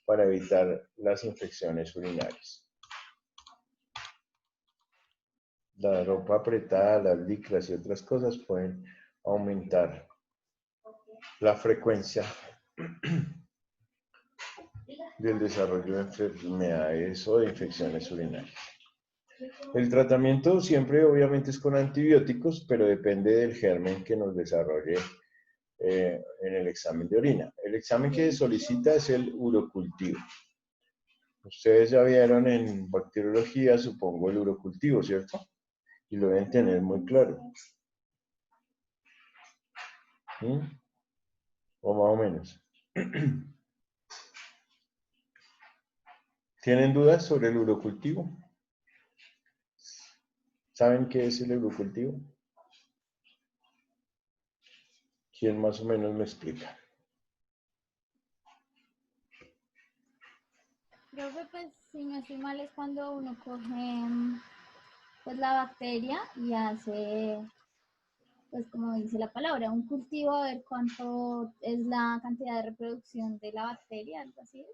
A: para evitar las infecciones urinarias. La ropa apretada, las licras y otras cosas pueden aumentar la frecuencia del desarrollo de enfermedades o de infecciones urinarias. El tratamiento siempre obviamente es con antibióticos, pero depende del germen que nos desarrolle en el examen de orina. El examen que solicita es el urocultivo. Ustedes ya vieron en bacteriología, supongo, el urocultivo, ¿cierto? Y lo deben tener muy claro. ¿Mm? O más o menos. ¿Tienen dudas sobre el urocultivo? ¿Saben qué es el urocultivo? ¿Quién más o menos me explica?
D: Creo que pues si no estoy mal es cuando uno coge pues la bacteria y hace, pues como dice la palabra, un cultivo a ver cuánto es la cantidad de reproducción de la bacteria, algo así es.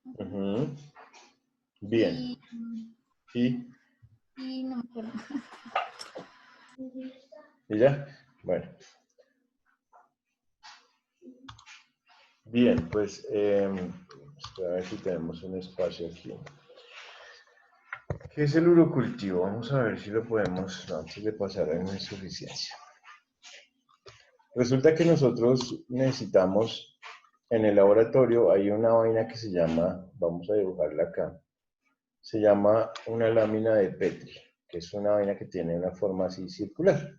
A: Ujú. Bien. ¿Y
D: No me acuerdo.
A: ya? Bueno. Bien, pues a ver si tenemos un espacio aquí. ¿Qué es el urocultivo? Vamos a ver si lo podemos, antes de pasar a una insuficiencia. Resulta que nosotros necesitamos, en el laboratorio hay una vaina que se llama, vamos a dibujarla acá, se llama una lámina de Petri, que es una vaina que tiene una forma así circular.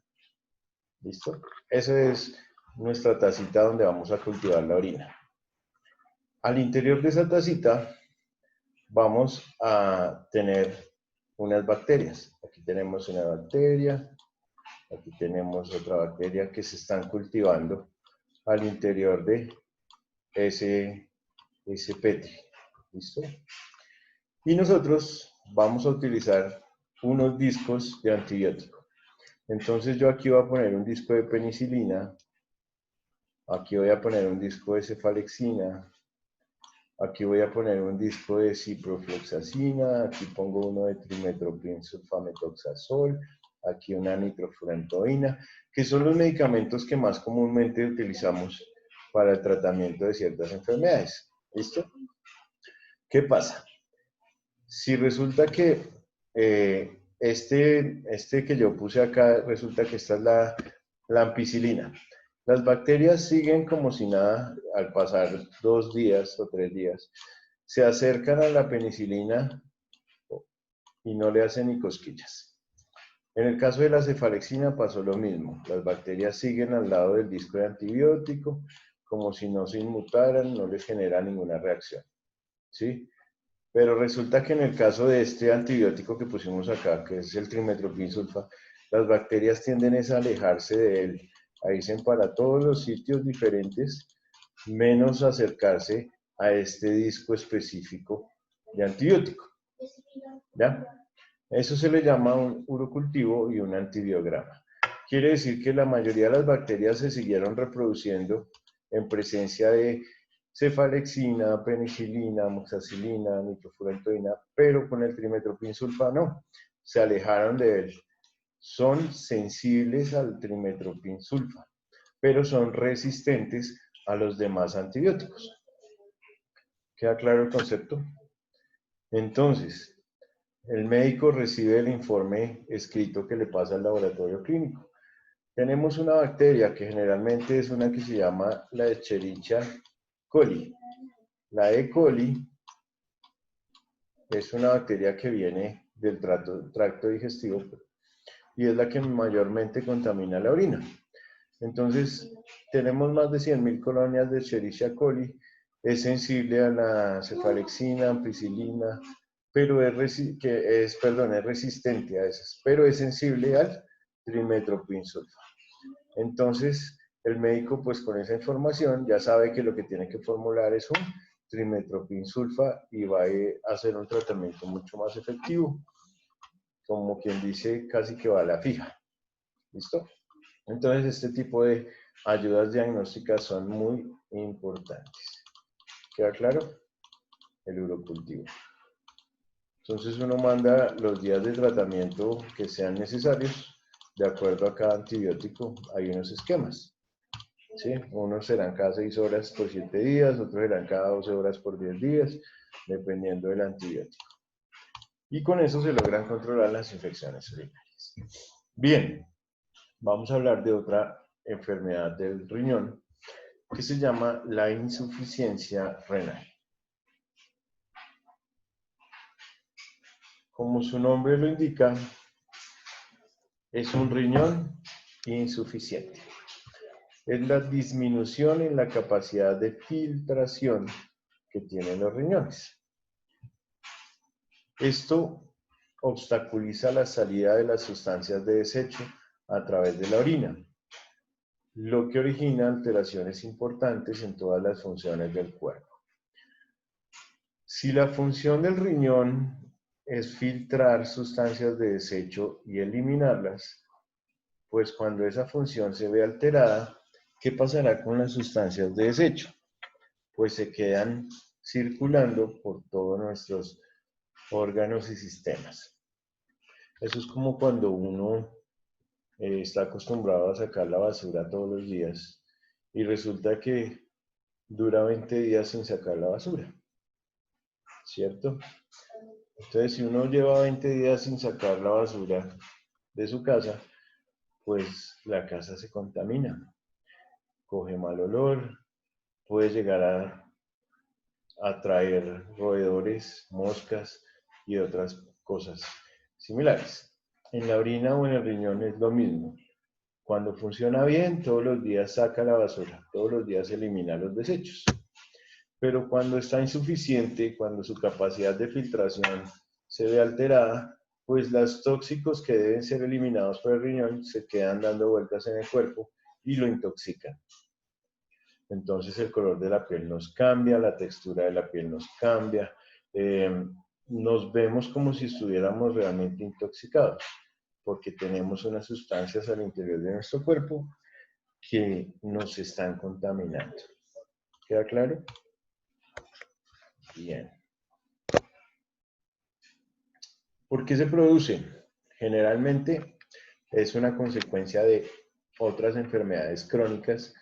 A: ¿Listo? Esa es nuestra tacita donde vamos a cultivar la orina. Al interior de esa tacita vamos a tener unas bacterias. Aquí tenemos una bacteria, aquí tenemos otra bacteria que se están cultivando al interior de ese Petri. ¿Listo? Y nosotros vamos a utilizar unos discos de antibiótico. Entonces yo aquí voy a poner un disco de penicilina, aquí voy a poner un disco de cefalexina, aquí voy a poner un disco de ciprofloxacina, aquí pongo uno de trimetoprim-sulfametoxazol, aquí una nitrofurantoína, que son los medicamentos que más comúnmente utilizamos para el tratamiento de ciertas enfermedades. ¿Listo? ¿Qué pasa? Si resulta que este que yo puse acá, resulta que esta es la ampicilina. Las bacterias siguen como si nada al pasar 2 días o 3 días. Se acercan a la penicilina y no le hacen ni cosquillas. En el caso de la cefalexina pasó lo mismo. Las bacterias siguen al lado del disco de antibiótico como si no se inmutaran, no les genera ninguna reacción. ¿Sí? Pero resulta que en el caso de este antibiótico que pusimos acá, que es el trimetoprim-sulfa, las bacterias tienden a alejarse de él, a irse para todos los sitios diferentes, menos acercarse a este disco específico de antibiótico. ¿Ya? Eso se le llama un urocultivo y un antibiograma. Quiere decir que la mayoría de las bacterias se siguieron reproduciendo en presencia de cefalexina, penicilina, amoxicilina, nitrofurantoína, pero con el trimetoprim-sulfa no, se alejaron de él. Son sensibles al trimetoprim-sulfa, pero son resistentes a los demás antibióticos. ¿Queda claro el concepto? Entonces, el médico recibe el informe escrito que le pasa al laboratorio clínico. Tenemos una bacteria que generalmente es una que se llama la Escherichia coli. La E. coli es una bacteria que viene del tracto digestivo y es la que mayormente contamina la orina. Entonces, tenemos más de 100.000 colonias de Escherichia coli. Es sensible a la cefalexina, ampicilina, pero es resistente a esas, pero es sensible al trimetoprim-sulfa. Entonces, el médico, pues con esa información, ya sabe que lo que tiene que formular es un trimetoprim-sulfa y va a hacer un tratamiento mucho más efectivo, como quien dice, casi que va a la fija. ¿Listo? Entonces, este tipo de ayudas diagnósticas son muy importantes. ¿Queda claro? El urocultivo. Entonces, uno manda los días de tratamiento que sean necesarios. De acuerdo a cada antibiótico, hay unos esquemas. ¿Sí? Unos serán cada 6 horas por 7 días, otros serán cada 12 horas por 10 días, dependiendo del antibiótico. Y con eso se logran controlar las infecciones urinarias. Bien, vamos a hablar de otra enfermedad del riñón que se llama la insuficiencia renal. Como su nombre lo indica, es un riñón insuficiente. Es la disminución en la capacidad de filtración que tienen los riñones. Esto obstaculiza la salida de las sustancias de desecho a través de la orina, lo que origina alteraciones importantes en todas las funciones del cuerpo. Si la función del riñón es filtrar sustancias de desecho y eliminarlas, pues cuando esa función se ve alterada, ¿qué pasará con las sustancias de desecho? Pues se quedan circulando por todos nuestros órganos y sistemas. Eso es como cuando uno está acostumbrado a sacar la basura todos los días y resulta que dura 20 días sin sacar la basura, ¿cierto? Entonces, si uno lleva 20 días sin sacar la basura de su casa, pues la casa se contamina, coge mal olor, puede llegar a atraer roedores, moscas y otras cosas similares. En la orina o en el riñón es lo mismo. Cuando funciona bien, todos los días saca la basura, todos los días elimina los desechos. Pero cuando está insuficiente, cuando su capacidad de filtración se ve alterada, pues los tóxicos que deben ser eliminados por el riñón se quedan dando vueltas en el cuerpo y lo intoxican. Entonces el color de la piel nos cambia, la textura de la piel nos cambia, nos vemos como si estuviéramos realmente intoxicados, porque tenemos unas sustancias al interior de nuestro cuerpo que nos están contaminando. ¿Queda claro? Bien. ¿Por qué se produce? Generalmente es una consecuencia de otras enfermedades crónicas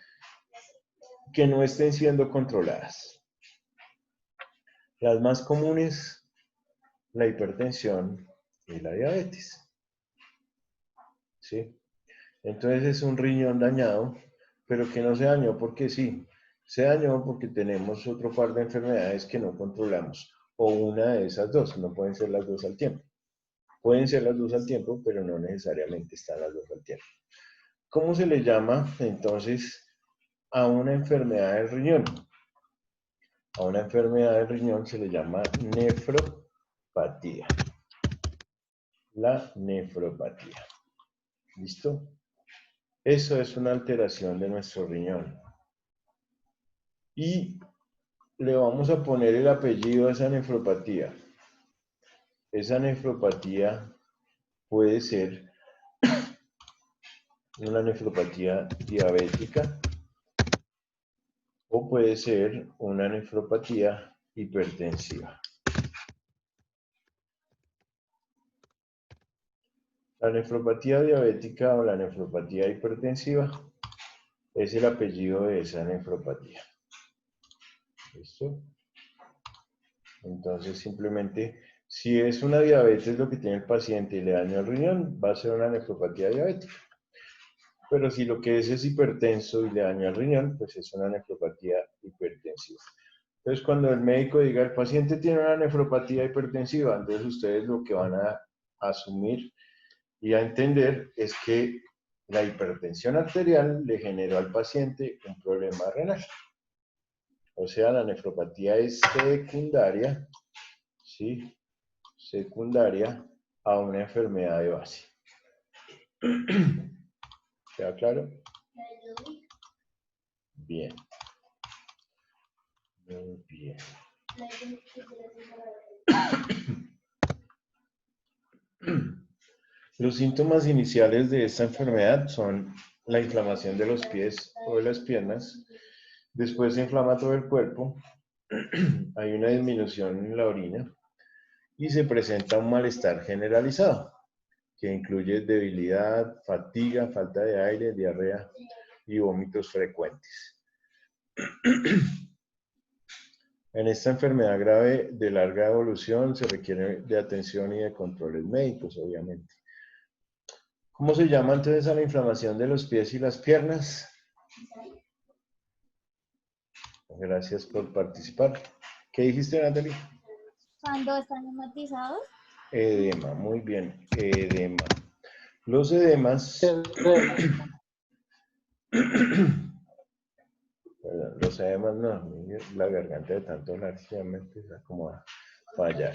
A: que no estén siendo controladas. Las más comunes, la hipertensión y la diabetes. ¿Sí? Entonces es un riñón dañado, pero que no se dañó porque sí. Se dañó porque tenemos otro par de enfermedades que no controlamos. O una de esas dos, no pueden ser las dos al tiempo. Pueden ser las dos al tiempo, pero no necesariamente están las dos al tiempo. ¿Cómo se le llama entonces a una enfermedad del riñón? A una enfermedad del riñón se le llama nefropatía. La nefropatía. ¿Listo? Eso es una alteración de nuestro riñón. Y le vamos a poner el apellido a esa nefropatía. Esa nefropatía puede ser una nefropatía diabética o puede ser una nefropatía hipertensiva. La nefropatía diabética o la nefropatía hipertensiva es el apellido de esa nefropatía. ¿Listo? Entonces simplemente, si es una diabetes lo que tiene el paciente y le daña el riñón, va a ser una nefropatía diabética. Pero si lo que es hipertenso y le daña el riñón, pues es una nefropatía hipertensiva. Entonces cuando el médico diga el paciente tiene una nefropatía hipertensiva, entonces ustedes lo que van a asumir y a entender es que la hipertensión arterial le generó al paciente un problema renal. O sea, la nefropatía es secundaria, ¿sí? Secundaria a una enfermedad de base. ¿Queda claro? Bien. Muy bien. Los síntomas iniciales de esta enfermedad son la inflamación de los pies o de las piernas. Después se inflama todo el cuerpo. Hay una disminución en la orina y se presenta un malestar generalizado que incluye debilidad, fatiga, falta de aire, diarrea y vómitos frecuentes. En esta enfermedad grave de larga evolución se requiere de atención y de controles médicos, obviamente. ¿Cómo se llama entonces a la inflamación de los pies y las piernas? Gracias por participar. ¿Qué dijiste, Natalie?
D: Cuando están reumatizados,
A: Edema, muy bien, edema. Los edemas, perdón, los edemas no, la garganta de tanto hablar ya me empieza como a fallar.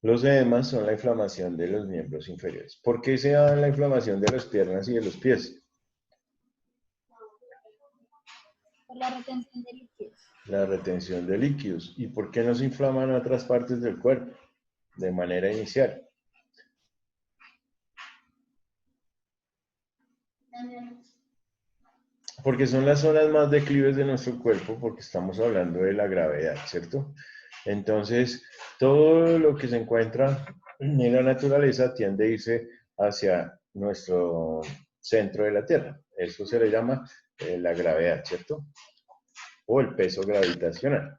A: Los edemas son la inflamación de los miembros inferiores. ¿Por qué se da la inflamación de las piernas y de los pies?
D: por la retención de líquidos.
A: La retención de líquidos. ¿Y por qué no se inflaman otras partes del cuerpo de manera inicial? Porque son las zonas más declives de nuestro cuerpo, porque estamos hablando de la gravedad, ¿cierto? Entonces, todo lo que se encuentra en la naturaleza tiende a irse hacia nuestro centro de la Tierra. Eso se le llama la gravedad, ¿cierto? O el peso gravitacional.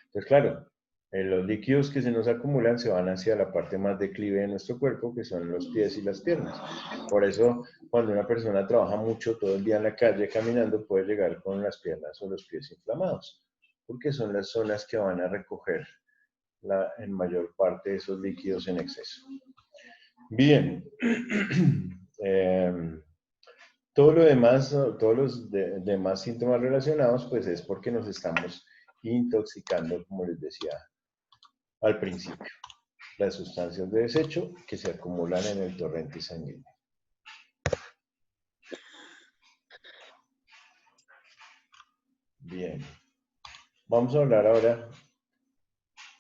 A: Entonces, claro, los líquidos que se nos acumulan se van hacia la parte más declive de nuestro cuerpo, que son los pies y las piernas. Por eso, cuando una persona trabaja mucho todo el día en la calle caminando, puede llegar con las piernas o los pies inflamados, porque son las zonas que van a recoger en mayor parte de esos líquidos en exceso. Bien. Todo lo demás, todos los demás síntomas relacionados, pues es porque nos estamos intoxicando, como les decía al principio. Las sustancias de desecho que se acumulan en el torrente sanguíneo. Bien. Vamos a hablar ahora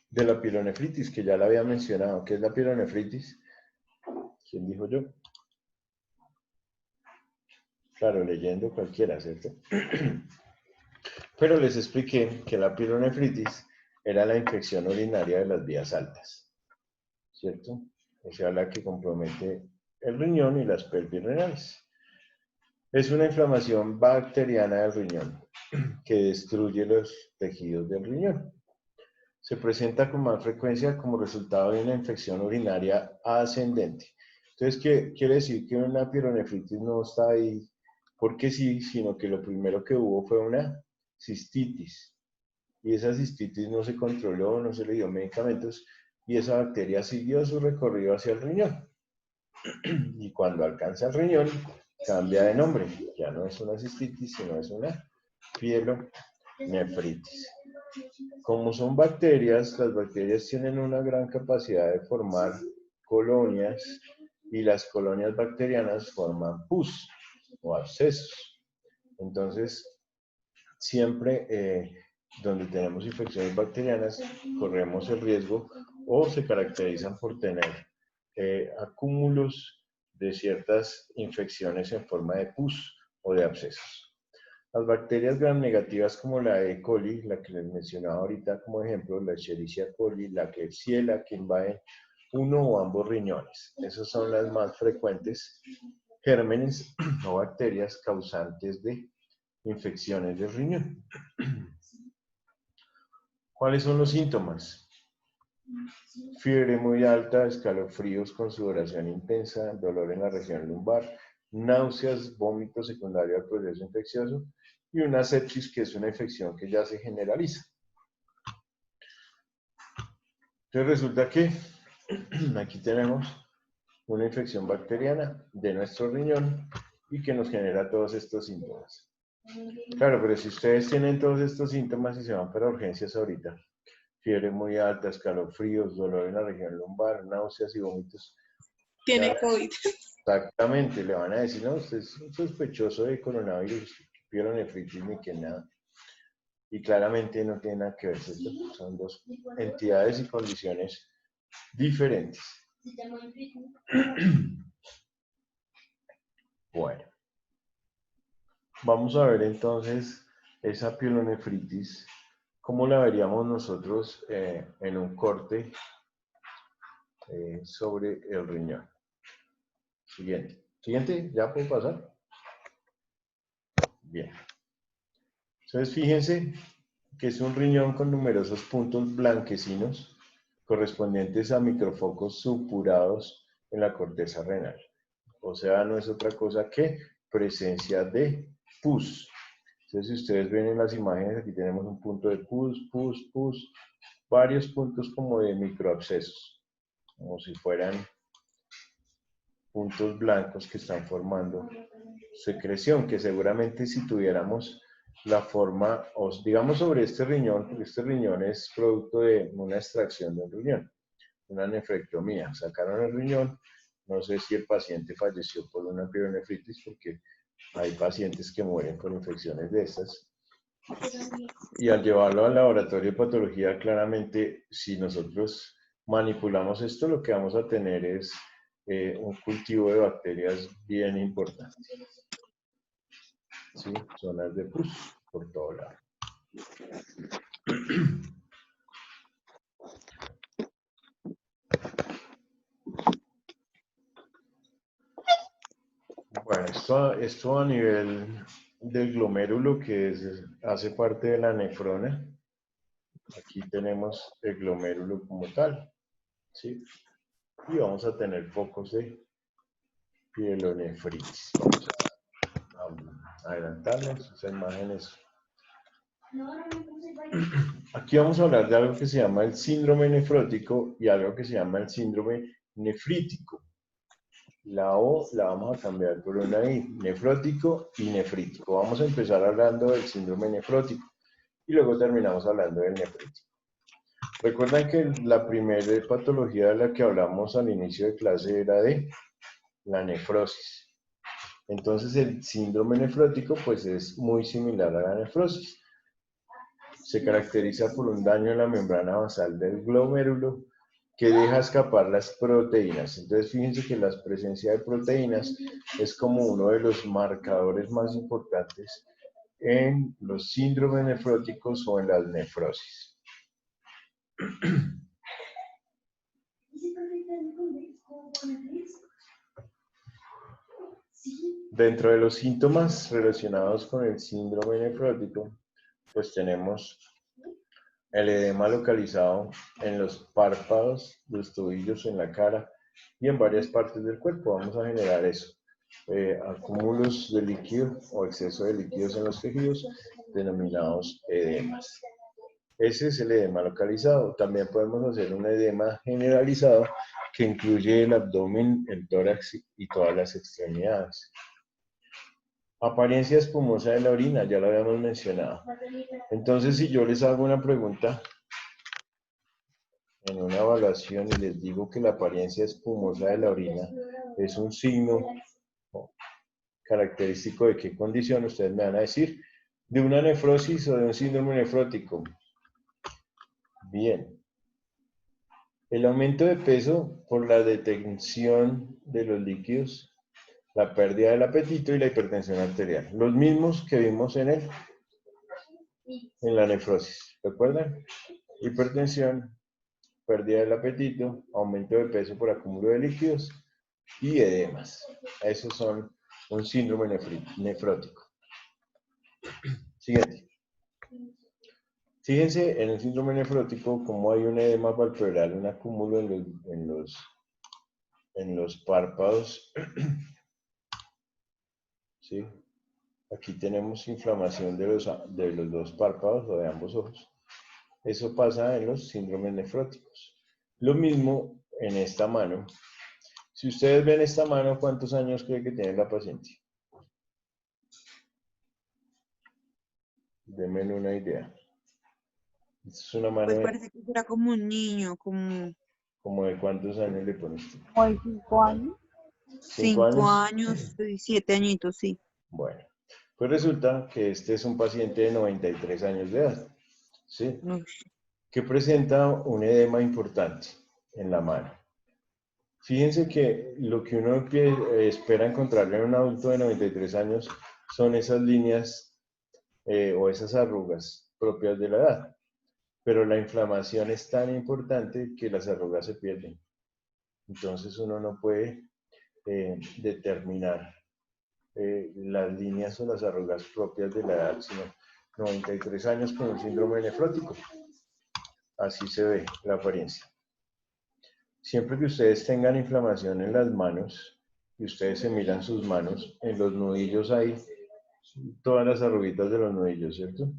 A: de la pielonefritis, que ya la había mencionado. ¿Qué es la pielonefritis? ¿Quién dijo yo? Claro, leyendo cualquiera, ¿cierto? Pero les expliqué que la pielonefritis era la infección urinaria de las vías altas, ¿cierto? O sea, la que compromete el riñón y las pelvis renales. Es una inflamación bacteriana del riñón que destruye los tejidos del riñón. Se presenta con más frecuencia como resultado de una infección urinaria ascendente. Entonces, ¿qué quiere decir? Que una pielonefritis no está ahí porque sí, sino que lo primero que hubo fue una cistitis. Y esa cistitis no se controló, no se le dio medicamentos, y esa bacteria siguió su recorrido hacia el riñón. Y cuando alcanza el riñón, cambia de nombre. Ya no es una cistitis, sino es una pielonefritis. Como son bacterias, las bacterias tienen una gran capacidad de formar colonias, y las colonias bacterianas forman pus o abscesos. Entonces, siempre donde tenemos infecciones bacterianas, corremos el riesgo o se caracterizan por tener acúmulos de ciertas infecciones en forma de pus o de abscesos. Las bacterias gram negativas como la E. coli, la que les mencionaba ahorita como ejemplo, la Escherichia coli, la Klebsiella, que invaden uno o ambos riñones. Esas son las más frecuentes gérmenes o bacterias causantes de infecciones del riñón. ¿Cuáles son los síntomas? Fiebre muy alta, escalofríos con sudoración intensa, dolor en la región lumbar, náuseas, vómito secundario al proceso infeccioso y una sepsis, que es una infección que ya se generaliza. Entonces resulta que aquí tenemos una infección bacteriana de nuestro riñón y que nos genera todos estos síntomas. Claro, pero si ustedes tienen todos estos síntomas y se van para urgencias ahorita, fiebre muy alta, escalofríos, dolor en la región lumbar, náuseas y vómitos.
B: Tiene
A: Ya,
B: COVID.
A: exactamente, le van a decir, no, usted es un sospechoso de coronavirus, pielonefritis ni que nada. Y claramente no tiene nada que ver, ¿cierto? Son dos entidades y condiciones diferentes. Bueno, vamos a ver entonces esa pielonefritis, cómo la veríamos nosotros en un corte sobre el riñón. Siguiente. Siguiente, ¿ya puedo pasar? Bien. Entonces, fíjense que es un riñón con numerosos puntos blanquecinos correspondientes a microfocos supurados en la corteza renal. o sea, no es otra cosa que presencia de pus. Entonces, si ustedes ven en las imágenes, aquí tenemos un punto de pus, varios puntos como de microabscesos, como si fueran puntos blancos que están formando secreción, que seguramente si tuviéramos la forma, o digamos sobre este riñón, porque este riñón es producto de una extracción de un riñón, una nefrectomía, sacaron el riñón, no sé si el paciente falleció por una pielonefritis, porque hay pacientes que mueren por infecciones de estas, y al llevarlo al laboratorio de patología, claramente, si nosotros manipulamos esto, lo que vamos a tener es un cultivo de bacterias bien importante. ¿Sí? Zonas de pus por todo lado. Bueno, esto a nivel del glomérulo, que hace parte de la nefrona. Aquí tenemos el glomérulo como tal, ¿sí? Y vamos a tener focos de pielonefritis. Vamos a adelantarnos esas imágenes. Aquí vamos a hablar de algo que se llama el síndrome nefrótico y algo que se llama el síndrome nefrítico. La O la vamos a cambiar por una I, nefrótico y nefrítico. Vamos a empezar hablando del síndrome nefrótico y luego terminamos hablando del nefrítico. Recuerdan que la primera patología de la que hablamos al inicio de clase era de la nefrosis. Entonces el síndrome nefrótico pues es muy similar a la nefrosis. Se caracteriza por un daño en la membrana basal del glomérulo que deja escapar las proteínas. Entonces fíjense que la presencia de proteínas es como uno de los marcadores más importantes en los síndromes nefróticos o en las nefrosis. Dentro de los síntomas relacionados con el síndrome nefrótico, pues tenemos el edema localizado en los párpados, los tobillos, en la cara y en varias partes del cuerpo. Vamos a generar eso. Acúmulos de líquido o exceso de líquidos en los tejidos, denominados edemas. Ese es el edema localizado. También podemos hacer un edema generalizado que incluye el abdomen, el tórax y todas las extremidades. Apariencia espumosa de la orina, ya lo habíamos mencionado. Entonces, si yo les hago una pregunta en una evaluación y les digo que la apariencia espumosa de la orina es un signo característico de qué condición, ustedes me van a decir, de una nefrosis o de un síndrome nefrótico. Bien. El aumento de peso por la detención de los líquidos, la pérdida del apetito y la hipertensión arterial. Los mismos que vimos en la nefrosis. ¿Recuerdan? Hipertensión, pérdida del apetito, aumento de peso por acúmulo de líquidos y edemas. Esos son un síndrome nefrótico. Siguiente. Fíjense en el síndrome nefrótico cómo hay un edema palpebral, un acúmulo en los párpados. ¿Sí? Aquí tenemos inflamación de los dos párpados o de ambos ojos. Eso pasa en los síndromes nefróticos. Lo mismo en esta mano. Si ustedes ven esta mano, ¿cuántos años cree que tiene la paciente? Denme una idea. Esta es una mano
C: Pues parece que era como un niño, como
A: ¿Como de cuántos años le pones tú?
D: ¿Hoy 5 años?
C: 5 años, 7 añitos, sí.
A: Bueno, pues resulta que este es un paciente de 93 años de edad, ¿sí?
C: Uy.
A: Que presenta un edema importante en la mano. Fíjense que lo que uno espera encontrar en un adulto de 93 años son esas líneas o esas arrugas propias de la edad. Pero la inflamación es tan importante que las arrugas se pierden. Entonces uno no puede determinar las líneas o las arrugas propias de la edad, sino 93 años con un síndrome nefrótico. Así se ve la apariencia. Siempre que ustedes tengan inflamación en las manos, y ustedes se miran sus manos, en los nudillos hay todas las arruguitas de los nudillos, ¿cierto?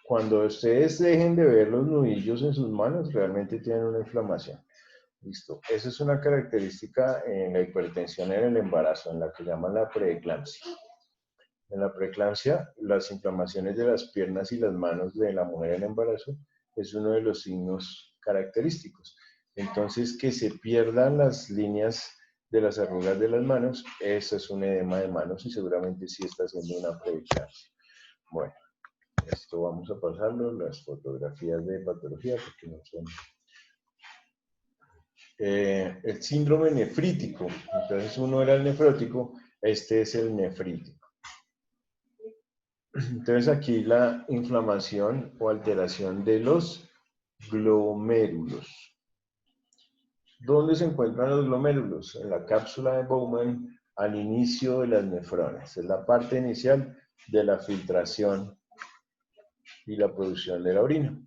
A: Cuando ustedes dejen de ver los nudillos en sus manos, realmente tienen una inflamación. Listo. Esa es una característica en la hipertensión en el embarazo, en la que llaman la preeclampsia. En la preeclampsia, las inflamaciones de las piernas y las manos de la mujer en embarazo es uno de los signos característicos. Entonces, que se pierdan las líneas de las arrugas de las manos, eso es un edema de manos y seguramente sí está haciendo una preeclampsia. Bueno, esto vamos a pasarlo, las fotografías de patología, porque no son... el síndrome nefrítico, entonces uno era el nefrótico, este es el nefrítico. Entonces aquí la inflamación o alteración de los glomérulos. ¿Dónde se encuentran los glomérulos? En la cápsula de Bowman al inicio de las nefronas. Es la parte inicial de la filtración y la producción de la orina.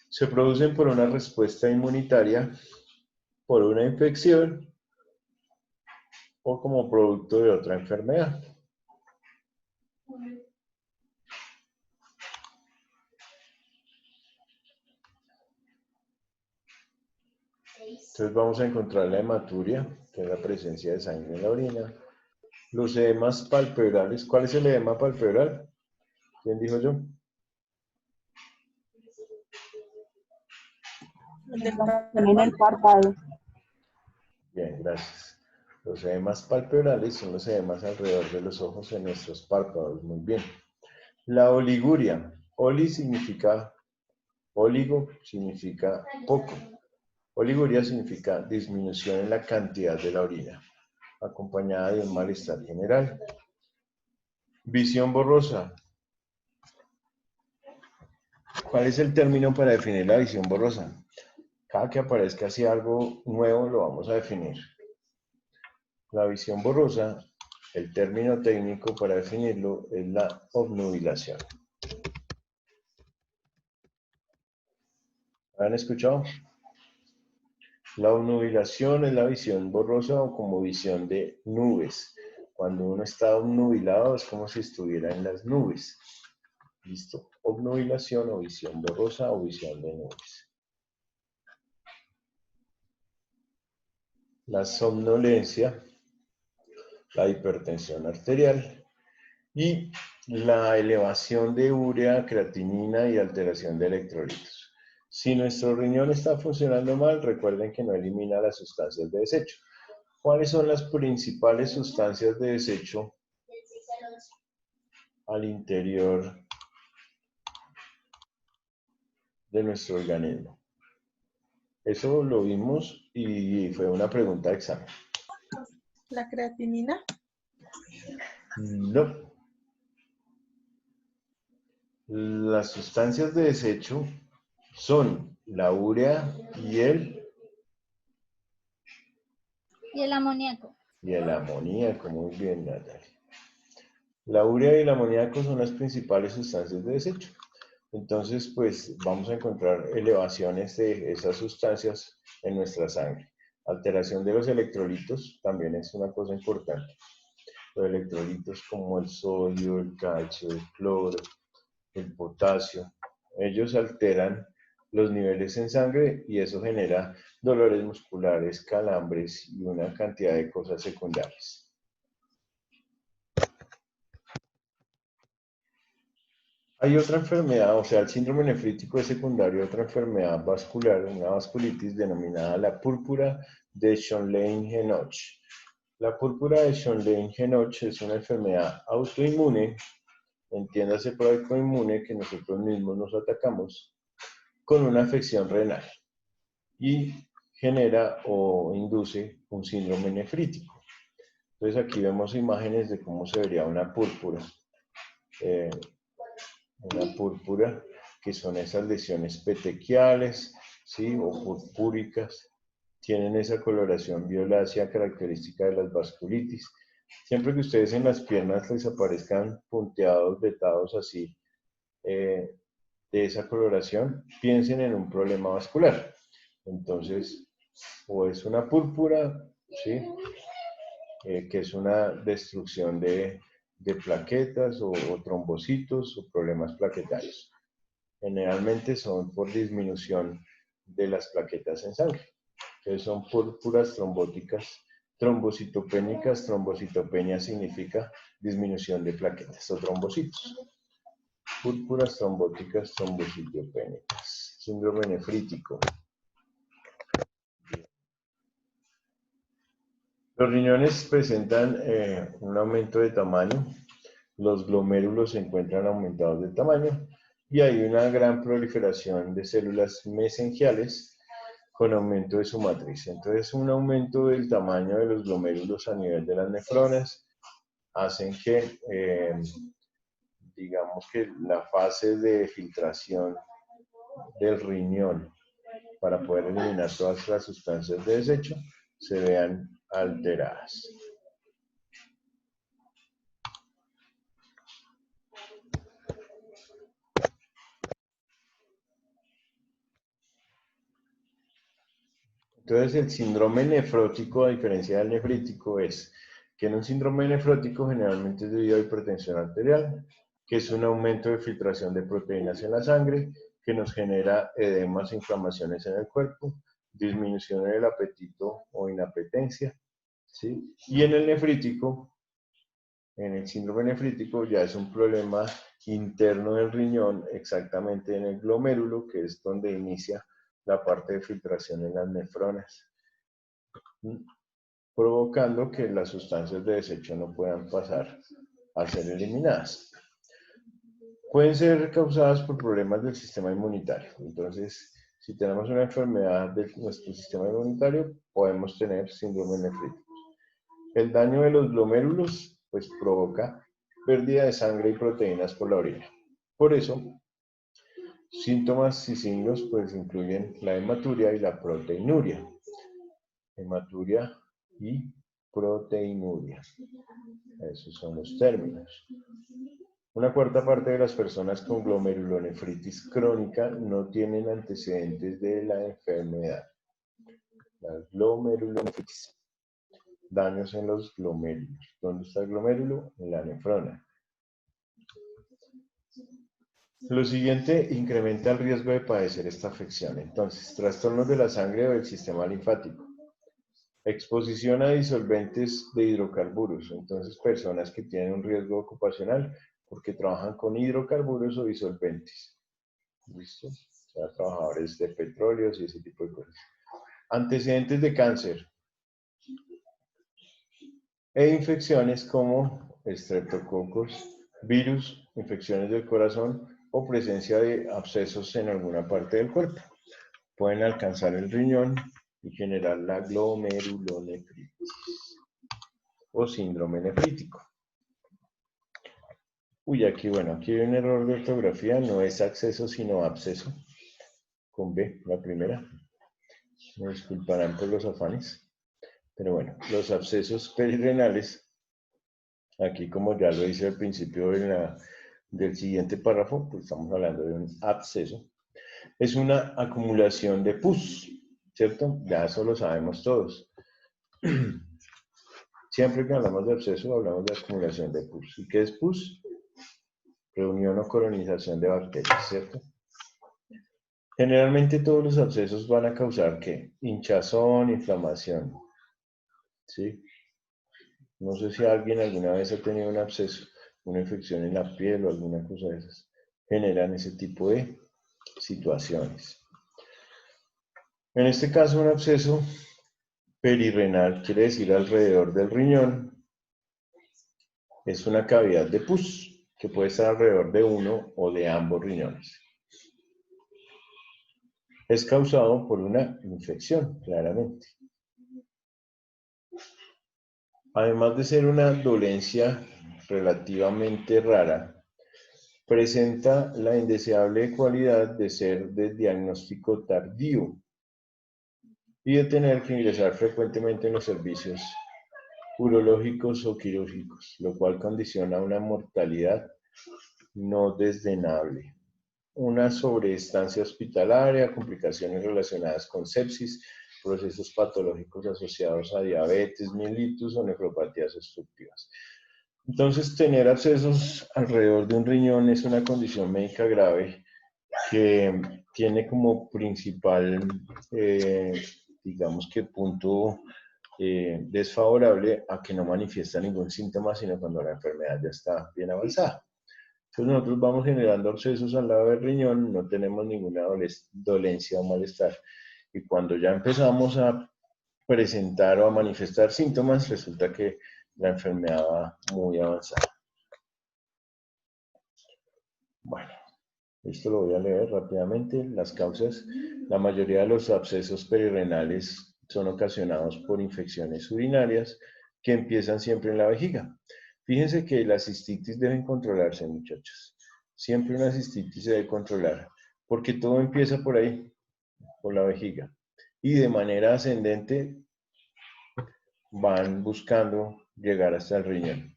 A: Se producen por una respuesta inmunitaria, por una infección o como producto de otra enfermedad. Entonces vamos a encontrar la hematuria, que es la presencia de sangre en la orina. Los edemas palpebrales. ¿Cuál es el edema palpebral? ¿Quién dijo yo?
E: En el párpado.
A: Bien, gracias. Los edemas palpebrales son los edemas alrededor de los ojos en nuestros párpados. Muy bien. La oliguria. Oli significa, oligo significa poco. Oliguria significa disminución en la cantidad de la orina, acompañada de un malestar general. Visión borrosa. ¿Cuál es el término para definir la visión borrosa? Cada que aparezca así algo nuevo lo vamos a definir. La visión borrosa, el término técnico para definirlo es la obnubilación. ¿Han escuchado? La obnubilación es la visión borrosa o como visión de nubes. Cuando uno está obnubilado es como si estuviera en las nubes. ¿Listo? Obnubilación o visión borrosa o visión de nubes. La somnolencia, la hipertensión arterial y la elevación de urea, creatinina y alteración de electrolitos. Si nuestro riñón está funcionando mal, recuerden que no elimina las sustancias de desecho. ¿Cuáles son las principales sustancias de desecho al interior de nuestro organismo? Eso lo vimos y fue una pregunta de examen.
B: ¿La creatinina?
A: No. Las sustancias de desecho son la urea y el
D: amoníaco.
A: Y el amoníaco, muy bien, Natalia. La urea y el amoníaco son las principales sustancias de desecho. Entonces, pues vamos a encontrar elevaciones de esas sustancias en nuestra sangre. Alteración de los electrolitos también es una cosa importante. Los electrolitos como el sodio, el calcio, el cloro, el potasio, ellos alteran los niveles en sangre y eso genera dolores musculares, calambres y una cantidad de cosas secundarias. Hay otra enfermedad, o sea, el síndrome nefrítico es secundario a otra enfermedad vascular, una vasculitis denominada la púrpura de Schönlein-Henoch. La púrpura de Schönlein-Henoch es una enfermedad autoinmune, entiéndase por autoinmune que nosotros mismos nos atacamos, con una afección renal y genera o induce un síndrome nefrítico. Entonces aquí vemos imágenes de cómo se vería una púrpura. Una púrpura, que son esas lesiones petequiales, ¿sí? O purpúricas, tienen esa coloración violácea característica de las vasculitis. Siempre que ustedes en las piernas les aparezcan punteados, vetados así, de esa coloración, piensen en un problema vascular. Entonces, o es una púrpura ¿sí? Que es una destrucción de plaquetas o trombocitos o problemas plaquetarios. Generalmente son por disminución de las plaquetas en sangre. Entonces son púrpuras trombóticas, trombocitopénicas. Trombocitopenia significa disminución de plaquetas o trombocitos. Púrpuras trombóticas, trombocitopénicas. Síndrome nefrítico. Los riñones presentan un aumento de tamaño. Los glomérulos se encuentran aumentados de tamaño y hay una gran proliferación de células mesenquiales con aumento de su matriz. Entonces, un aumento del tamaño de los glomérulos a nivel de las nefronas hacen que, digamos que la fase de filtración del riñón para poder eliminar todas las sustancias de desecho se vean alteradas. Entonces, el síndrome nefrótico, a diferencia del nefrítico, es que en un síndrome nefrótico generalmente es debido a hipertensión arterial, que es un aumento de filtración de proteínas en la sangre, que nos genera edemas e inflamaciones en el cuerpo, disminución del apetito o inapetencia, ¿sí? Y en el nefrítico, en el síndrome nefrítico, ya es un problema interno del riñón, exactamente en el glomérulo, que es donde inicia la parte de filtración en las nefronas, provocando que las sustancias de desecho no puedan pasar a ser eliminadas. Pueden ser causadas por problemas del sistema inmunitario. Entonces, si tenemos una enfermedad de nuestro sistema inmunitario, podemos tener síndrome nefrítico. El daño de los glomérulos, pues, provoca pérdida de sangre y proteínas por la orina. Por eso, síntomas y signos, pues, incluyen la hematuria y la proteinuria. Hematuria y proteinuria. Esos son los términos. Una cuarta parte de las personas con glomerulonefritis crónica no tienen antecedentes de la enfermedad. La glomerulonefritis. Daños en los glomérulos. ¿Dónde está el glomérulo? En la nefrona. Lo siguiente incrementa el riesgo de padecer esta afección. Entonces, trastornos de la sangre o del sistema linfático. Exposición a disolventes de hidrocarburos. Entonces, personas que tienen un riesgo ocupacional porque trabajan con hidrocarburos o disolventes. ¿Listo? O sea, trabajadores de petróleos y ese tipo de cosas. Antecedentes de cáncer. E infecciones como estreptococos, virus, infecciones del corazón o presencia de abscesos en alguna parte del cuerpo. Pueden alcanzar el riñón y generar la glomerulonefritis o síndrome nefrítico. Uy, aquí, bueno, aquí hay un error de ortografía, no es acceso sino absceso, con B, la primera. Me disculparán por los afanes. Pero bueno, los abscesos perirrenales, aquí como ya lo hice al principio del siguiente párrafo, pues estamos hablando de un absceso, es una acumulación de pus, ¿cierto? Ya eso lo sabemos todos. Siempre que hablamos de absceso, hablamos de acumulación de pus. ¿Y qué es pus? Reunión o colonización de bacterias, ¿cierto? Generalmente todos los abscesos van a causar, ¿qué? Hinchazón, inflamación, ¿sí? No sé si alguien alguna vez ha tenido un absceso, una infección en la piel o alguna cosa de esas. Generan ese tipo de situaciones. En este caso, un absceso perirrenal quiere decir alrededor del riñón. Es una cavidad de pus que puede estar alrededor de uno o de ambos riñones. Es causado por una infección, claramente. Además de ser una dolencia relativamente rara, presenta la indeseable cualidad de ser de diagnóstico tardío y de tener que ingresar frecuentemente en los servicios urológicos o quirúrgicos, lo cual condiciona una mortalidad no desdenable. Una sobreestancia hospitalaria, complicaciones relacionadas con sepsis, procesos patológicos asociados a diabetes, mellitus o nefropatías obstructivas. Entonces, tener abscesos alrededor de un riñón es una condición médica grave que tiene como principal, digamos que punto desfavorable a que no manifiesta ningún síntoma, sino cuando la enfermedad ya está bien avanzada. Entonces nosotros vamos generando abscesos al lado del riñón, no tenemos ninguna dolencia o malestar. Y cuando ya empezamos a presentar o a manifestar síntomas, resulta que la enfermedad va muy avanzada. Bueno, esto lo voy a leer rápidamente. Las causas, la mayoría de los abscesos perirrenales son ocasionados por infecciones urinarias que empiezan siempre en la vejiga. Fíjense que las cistitis deben controlarse, muchachos. Siempre una cistitis se debe controlar, porque todo empieza por ahí, por la vejiga. Y de manera ascendente van buscando llegar hasta el riñón.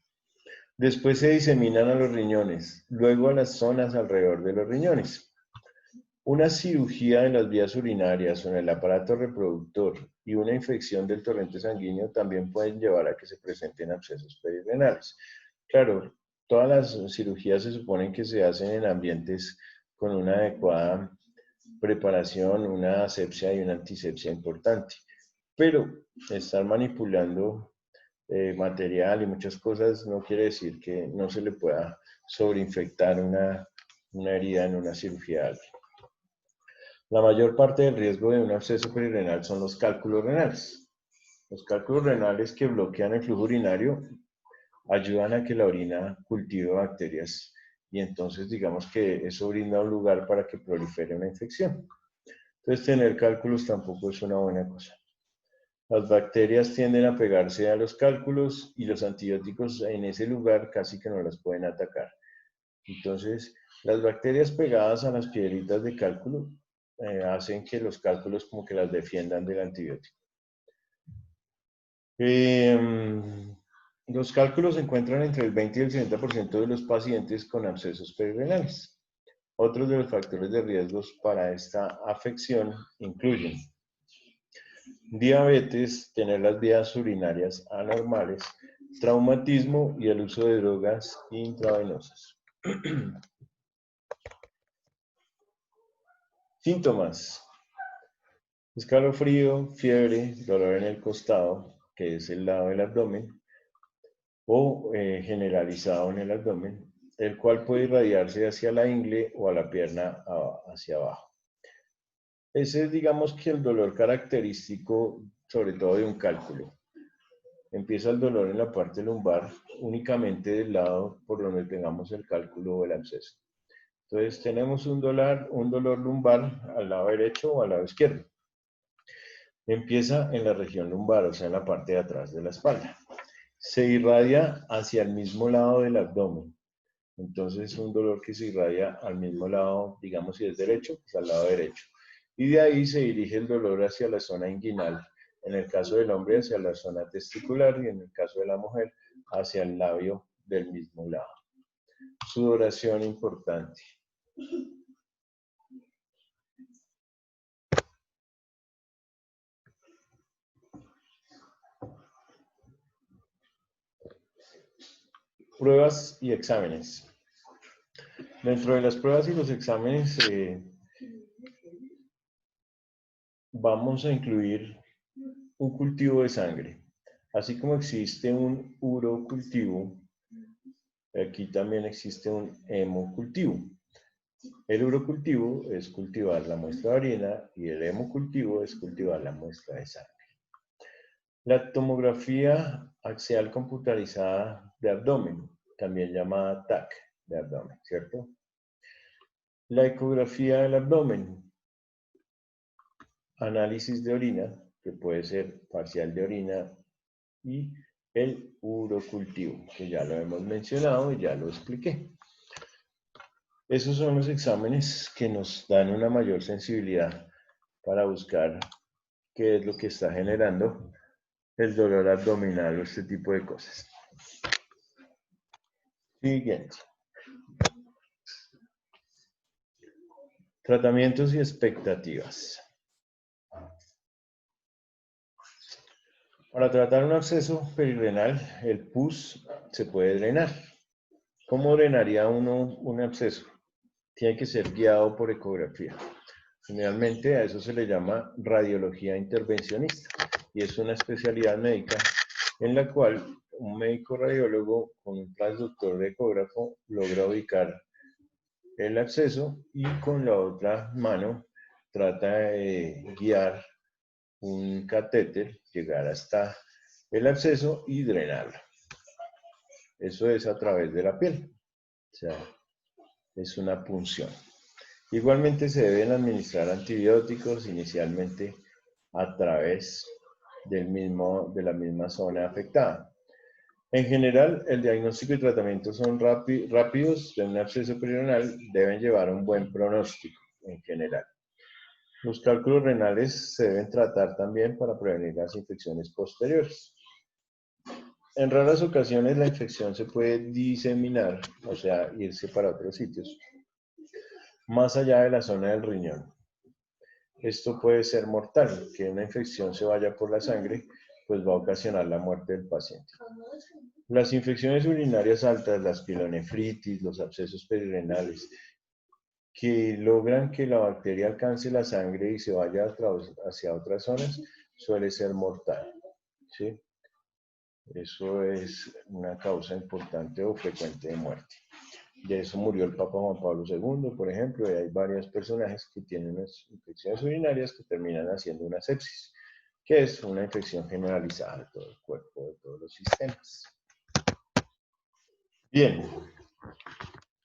A: Después se diseminan a los riñones, luego a las zonas alrededor de los riñones. Una cirugía en las vías urinarias o en el aparato reproductor y una infección del torrente sanguíneo también pueden llevar a que se presenten abscesos perirrenales. Claro, todas las cirugías se suponen que se hacen en ambientes con una adecuada preparación, una asepsia y una antisepsia importante. Pero estar manipulando material y muchas cosas no quiere decir que no se le pueda sobreinfectar una herida en una cirugía a alguien. La mayor parte del riesgo de un absceso perirrenal son los cálculos renales. Los cálculos renales que bloquean el flujo urinario ayudan a que la orina cultive bacterias y entonces digamos que eso brinda un lugar para que prolifere una infección. Entonces tener cálculos tampoco es una buena cosa. Las bacterias tienden a pegarse a los cálculos y los antibióticos en ese lugar casi que no las pueden atacar. Entonces, las bacterias pegadas a las piedritas de cálculo hacen que los cálculos como que las defiendan del antibiótico. Los cálculos se encuentran entre el 20 y el 60% de los pacientes con abscesos perirrenales. Otros de los factores de riesgos para esta afección incluyen diabetes, tener las vías urinarias anormales, traumatismo y el uso de drogas intravenosas. Síntomas: escalofrío, fiebre, dolor en el costado, que es el lado del abdomen, o generalizado en el abdomen, el cual puede irradiarse hacia la ingle o a la pierna hacia abajo. Ese es, digamos, que el dolor característico, sobre todo de un cálculo. Empieza el dolor en la parte lumbar, únicamente del lado por donde tengamos el cálculo o el absceso. Entonces tenemos un dolor lumbar al lado derecho o al lado izquierdo. Empieza en la región lumbar, o sea, en la parte de atrás de la espalda. Se irradia hacia el mismo lado del abdomen. Entonces es un dolor que se irradia al mismo lado, digamos si es derecho, pues al lado derecho. Y de ahí se dirige el dolor hacia la zona inguinal. En el caso del hombre hacia la zona testicular y en el caso de la mujer hacia el labio del mismo lado. Sudoración importante. Pruebas y exámenes. Dentro de las pruebas y los exámenes vamos a incluir un cultivo de sangre. Así como existe un urocultivo, aquí también existe un hemocultivo. El urocultivo es cultivar la muestra de orina y el hemocultivo es cultivar la muestra de sangre. La tomografía axial computarizada de abdomen, también llamada TAC de abdomen, ¿cierto? La ecografía del abdomen, análisis de orina, que puede ser parcial de orina, y el urocultivo, que ya lo hemos mencionado y ya lo expliqué. Esos son los exámenes que nos dan una mayor sensibilidad para buscar qué es lo que está generando el dolor abdominal o este tipo de cosas. Siguiente. Tratamientos y expectativas. Para tratar un absceso perirenal, el pus se puede drenar. ¿Cómo drenaría uno un absceso? Tiene que ser guiado por ecografía. Generalmente a eso se le llama radiología intervencionista y es una especialidad médica en la cual un médico radiólogo con un transductor de ecógrafo logra ubicar el absceso y con la otra mano trata de guiar un catéter, llegar hasta el absceso y drenarlo. Eso es a través de la piel, o sea, es una punción. Igualmente se deben administrar antibióticos inicialmente a través de la misma zona afectada. En general, el diagnóstico y tratamiento son rápidos de un absceso perirenal, deben llevar un buen pronóstico en general. Los cálculos renales se deben tratar también para prevenir las infecciones posteriores. En raras ocasiones la infección se puede diseminar, o sea, irse para otros sitios, más allá de la zona del riñón. Esto puede ser mortal, que una infección se vaya por la sangre, pues va a ocasionar la muerte del paciente. Las infecciones urinarias altas, las pielonefritis, los abscesos perirenales, que logran que la bacteria alcance la sangre y se vaya hacia otras zonas, suele ser mortal, ¿sí? Eso es una causa importante o frecuente de muerte. De eso murió el Papa Juan Pablo II, por ejemplo, y hay varios personajes que tienen unas infecciones urinarias que terminan haciendo una sepsis, que es una infección generalizada de todo el cuerpo, de todos los sistemas. Bien,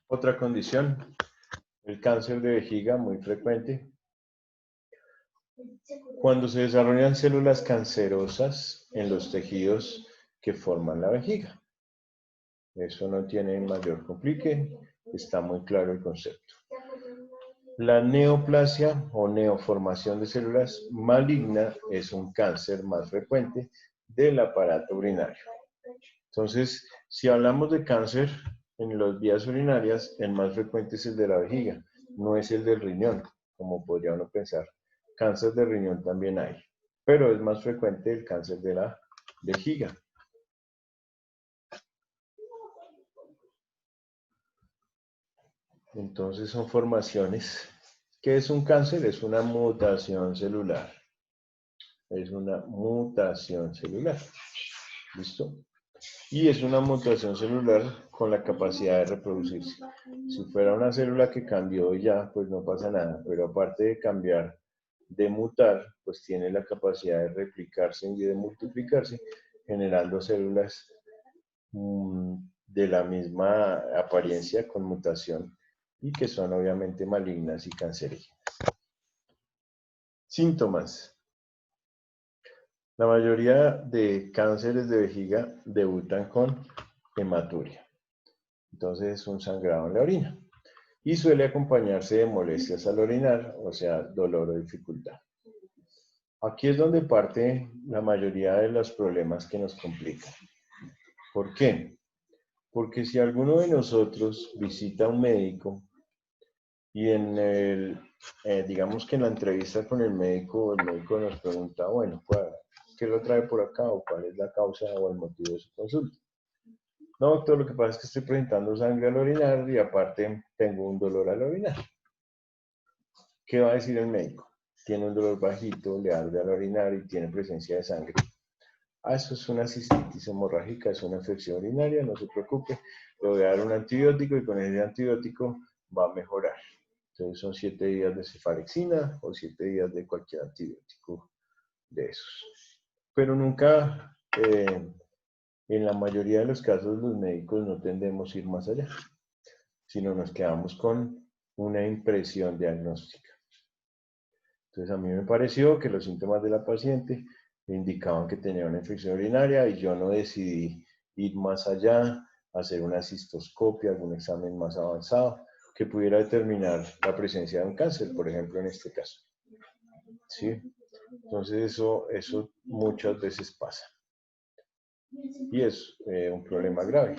A: otra condición, el cáncer de vejiga, muy frecuente. Cuando se desarrollan células cancerosas en los tejidos que forman la vejiga. Eso no tiene mayor complique, está muy claro el concepto. La neoplasia o neoformación de células maligna es un cáncer más frecuente del aparato urinario. Entonces, si hablamos de cáncer en las vías urinarias, el más frecuente es el de la vejiga, no es el del riñón, como podría uno pensar. Cáncer de riñón también hay, pero es más frecuente el cáncer de la vejiga. Entonces son formaciones. ¿Qué es un cáncer? Es una mutación celular. Es una mutación celular. ¿Listo? Y es una mutación celular con la capacidad de reproducirse. Si fuera una célula que cambió y ya, pues no pasa nada. Pero aparte de cambiar, de mutar, pues tiene la capacidad de replicarse y de multiplicarse, generando células de la misma apariencia con mutación y que son obviamente malignas y cancerígenas. Síntomas. La mayoría de cánceres de vejiga debutan con hematuria. Entonces es un sangrado en la orina. Y suele acompañarse de molestias al orinar, o sea, dolor o dificultad. Aquí es donde parte la mayoría de los problemas que nos complican. ¿Por qué? Porque si alguno de nosotros visita a un médico y digamos que en la entrevista con el médico nos pregunta, bueno, ¿qué lo trae por acá o cuál es la causa o el motivo de su consulta? No, doctor, lo que pasa es que estoy presentando sangre al orinar y aparte tengo un dolor al orinar. ¿Qué va a decir el médico? Tiene un dolor bajito, le arde al orinar y tiene presencia de sangre. Eso es una cistitis hemorrágica, es una infección urinaria, no se preocupe. Le voy a dar un antibiótico y con ese antibiótico va a mejorar. Entonces son 7 días de cefalexina o 7 días de cualquier antibiótico de esos. Pero nunca, en la mayoría de los casos, los médicos no tendemos a ir más allá, sino nos quedamos con una impresión diagnóstica. Entonces a mí me pareció que los síntomas de la paciente indicaban que tenía una infección urinaria y yo no decidí ir más allá, hacer una cistoscopia, algún examen más avanzado que pudiera determinar la presencia de un cáncer, por ejemplo, en este caso. ¿Sí? Entonces eso muchas veces pasa. Y es un problema grave.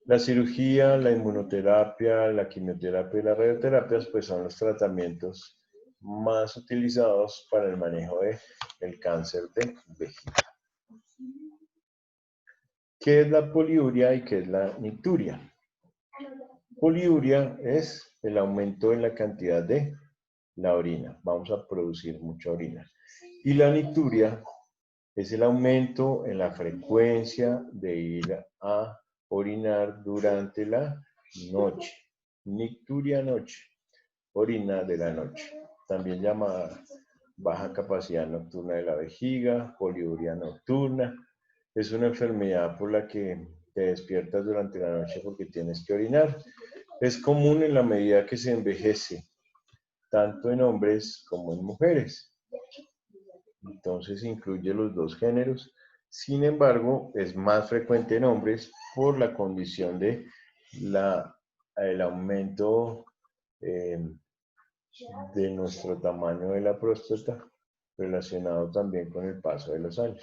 A: La cirugía, la inmunoterapia, la quimioterapia y las radioterapias pues son los tratamientos más utilizados para el manejo del cáncer de vejiga. ¿Qué es la poliuria y qué es la nicturia? Poliuria es el aumento en la cantidad de la orina. Vamos a producir mucha orina. Y la nicturia es el aumento en la frecuencia de ir a orinar durante la noche. Nicturia noche, orina de la noche. También llamada baja capacidad nocturna de la vejiga, poliuria nocturna. Es una enfermedad por la que te despiertas durante la noche porque tienes que orinar. Es común en la medida que se envejece, tanto en hombres como en mujeres. Entonces incluye los dos géneros. Sin embargo, es más frecuente en hombres por la condición de el aumento de nuestro tamaño de la próstata, relacionado también con el paso de los años.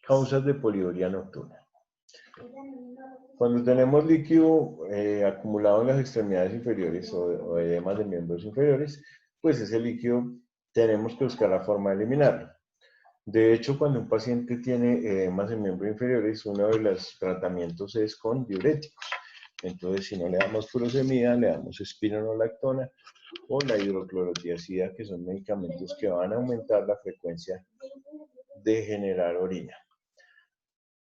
A: Causas de poliuria nocturna. Cuando tenemos líquido acumulado en las extremidades inferiores o edemas de miembros inferiores, pues ese líquido tenemos que buscar la forma de eliminarlo. De hecho, cuando un paciente tiene edemas en miembros inferiores, uno de los tratamientos es con diuréticos. Entonces, si no le damos furosemida, le damos espironolactona o la hidroclorotiazida, que son medicamentos que van a aumentar la frecuencia de generar orina.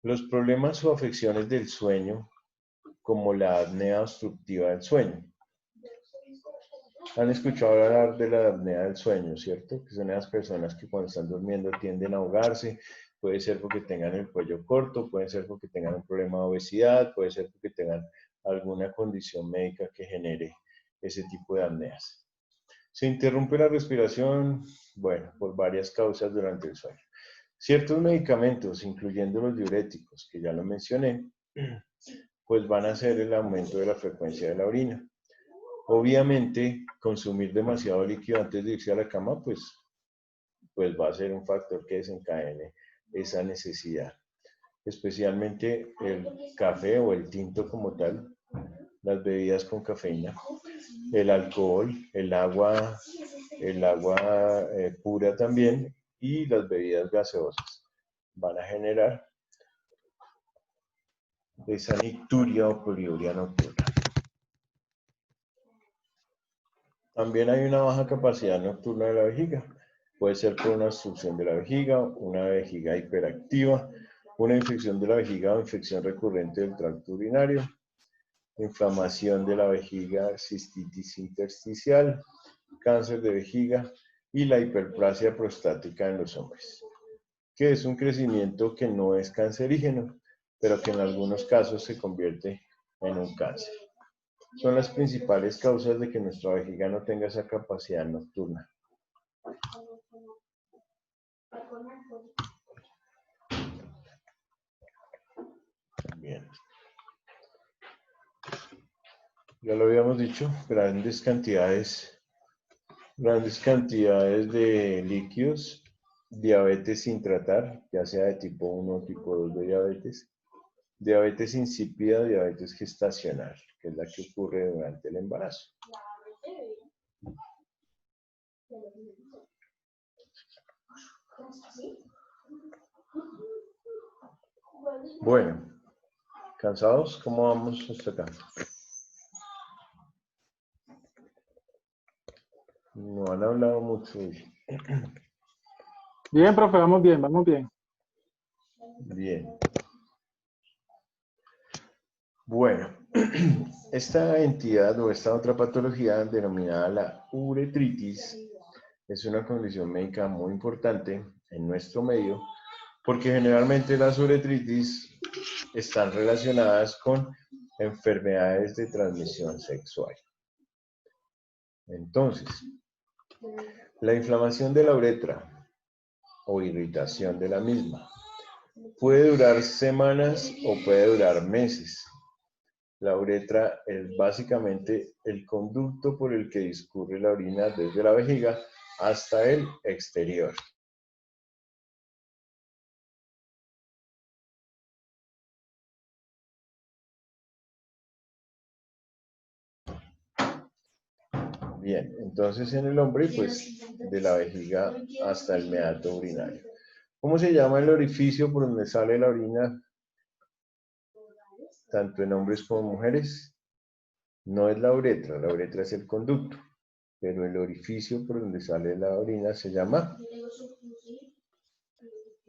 A: Los problemas o afecciones del sueño, como la apnea obstructiva del sueño. Han escuchado hablar de la apnea del sueño, ¿cierto? Que son las personas que cuando están durmiendo tienden a ahogarse. Puede ser porque tengan el cuello corto, puede ser porque tengan un problema de obesidad, puede ser porque tengan alguna condición médica que genere ese tipo de apneas. Se interrumpe la respiración, bueno, por varias causas durante el sueño. Ciertos medicamentos, incluyendo los diuréticos, que ya lo mencioné, pues van a hacer el aumento de la frecuencia de la orina. Obviamente, consumir demasiado líquido antes de irse a la cama, pues va a ser un factor que desencadene esa necesidad. Especialmente el café o el tinto como tal, las bebidas con cafeína, el alcohol, el agua pura también y las bebidas gaseosas van a generar esa nicturia o poliuria nocturna. También hay una baja capacidad nocturna de la vejiga. Puede ser por una obstrucción de la vejiga, una vejiga hiperactiva, una infección de la vejiga o infección recurrente del tracto urinario, inflamación de la vejiga, cistitis intersticial, cáncer de vejiga y la hiperplasia prostática en los hombres, que es un crecimiento que no es cancerígeno, pero que en algunos casos se convierte en un cáncer. Son las principales causas de que nuestra vejiga no tenga esa capacidad nocturna. Bien. Ya lo habíamos dicho, grandes cantidades de líquidos, diabetes sin tratar, ya sea de tipo 1 o tipo 2 de diabetes insípida, diabetes gestacional, que es la que ocurre durante el embarazo. Bueno, ¿cansados? ¿Cómo vamos hasta acá? No han hablado mucho hoy.
F: Bien, profe, vamos bien, vamos bien.
A: Bien. Bueno, esta entidad o esta otra patología denominada la uretritis es una condición médica muy importante en nuestro medio porque generalmente las uretritis están relacionadas con enfermedades de transmisión sexual. Entonces, la inflamación de la uretra o irritación de la misma puede durar semanas o puede durar meses. La uretra es básicamente el conducto por el que discurre la orina desde la vejiga hasta el exterior. Bien, entonces en el hombre, pues de la vejiga hasta el meato urinario. ¿Cómo se llama el orificio por donde sale la orina, tanto en hombres como mujeres? No es la uretra es el conducto, pero el orificio por donde sale la orina se llama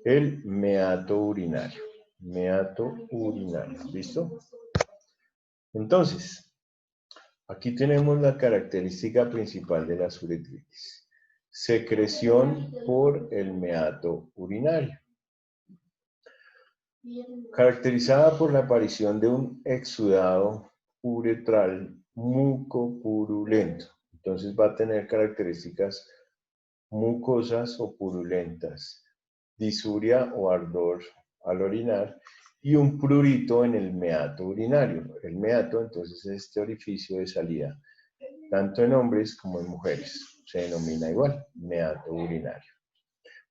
A: el meato urinario. Meato urinario, ¿listo? Entonces, aquí tenemos la característica principal de las uretritis. Secreción por el meato urinario. Caracterizada por la aparición de un exudado uretral mucopurulento. Entonces va a tener características mucosas o purulentas, disuria o ardor al orinar y un prurito en el meato urinario. El meato, entonces, es este orificio de salida, tanto en hombres como en mujeres. Se denomina igual, meato urinario.